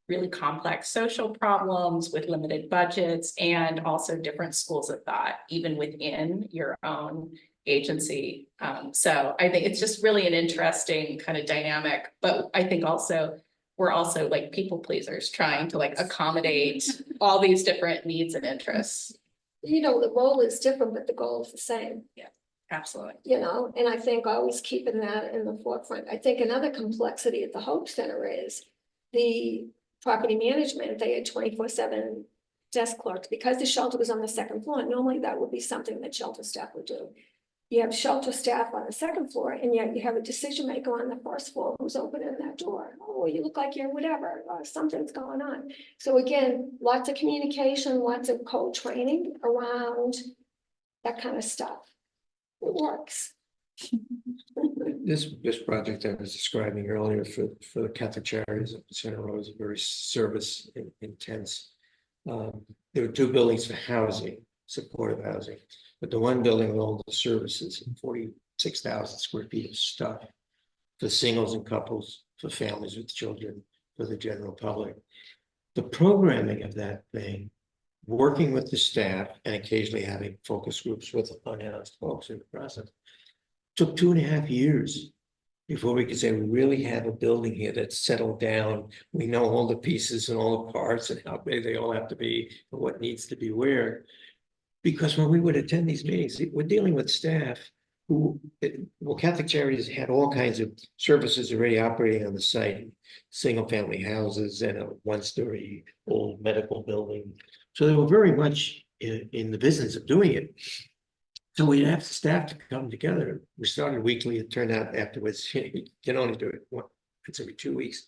really complex social problems with limited budgets, and also different schools of thought, even within your own agency. So I think it's just really an interesting kind of dynamic, but I think also we're also people pleasers, trying to accommodate all these different needs and interests. The role is different, but the goal is the same. Yeah, absolutely. And I think always keeping that in the forefront. I think another complexity at the Hope Center is the property management. They had 24/7 desk clerks, because the shelter was on the second floor. Normally that would be something that shelter staff would do. You have shelter staff on the second floor, and yet you have a decision maker on the first floor who's opening that door. Oh, you look like you're whatever, something's going on. So again, lots of communication, lots of co-training around that kind of stuff. It works. This project I was describing earlier for the Catholic Charities of Center Road is very service intense. There were 2 buildings for housing, supportive housing, but the one building with all the services, 46,000 square feet of stuff for singles and couples, for families with children, for the general public. The programming of that thing, working with the staff and occasionally having focus groups with unannounced folks in the process, took 2.5 years before we could say we really have a building here that's settled down. We know all the pieces and all the parts and how big they all have to be and what needs to be where. Because when we would attend these meetings, we're dealing with staff who, well, Catholic Charities had all kinds of services already operating on the site. Single family houses and a one-story old medical building. So they were very much in the business of doing it. So we'd have staff to come together. We started weekly. It turned out afterwards, you can only do it once every 2 weeks.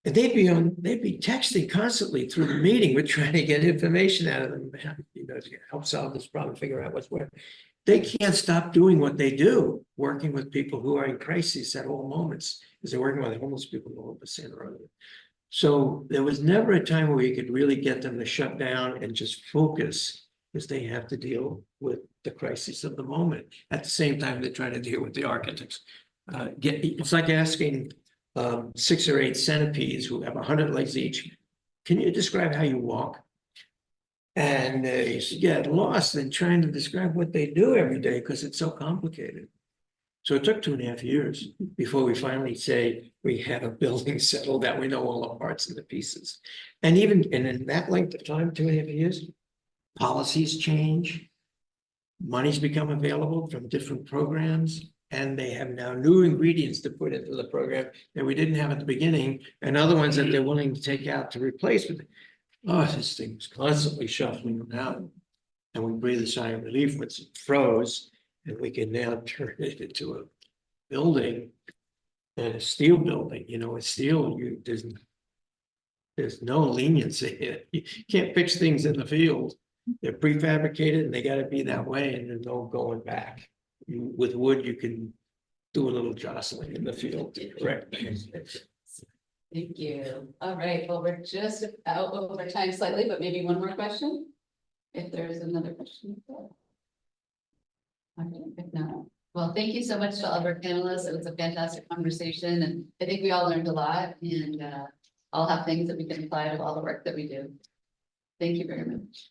And they'd be texting constantly through the meeting. We're trying to get information out of them, you know, to help solve this problem, figure out what's where. They can't stop doing what they do, working with people who are in crises at all moments, because they're working with homeless people all over Santa Rosa. So there was never a time where you could really get them to shut down and just focus, because they have to deal with the crisis of the moment. At the same time, they're trying to deal with the architects. It's like asking 6 or 8 centipedes who have 100 legs each, can you describe how you walk? And you get lost in trying to describe what they do every day because it's so complicated. So it took 2.5 years before we finally say we have a building settled, that we know all the parts and the pieces. And in that length of time, 2.5 years, policies change, money's become available from different programs, and they have now new ingredients to put into the program that we didn't have at the beginning, and other ones that they're willing to take out to replace with it. Oh, this thing was constantly shuffling around. And we breathed a sigh of relief once it froze, and we can now turn it into a building and a steel building. You know, it's steel, there's no leniency. You can't fix things in the field. They're prefabricated and they got to be that way, and there's no going back. With wood, you can do a little jostling in the field, correct? Thank you. All right, well, we're just out over time slightly, but maybe one more question? If there's another question. Okay, if not, well, thank you so much to all of our panelists. It was a fantastic conversation, and I think we all learned a lot, and all have things that we can apply to all the work that we do. Thank you very much.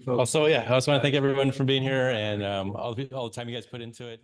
Also, yeah, I also want to thank everyone for being here and all the time you guys put into it.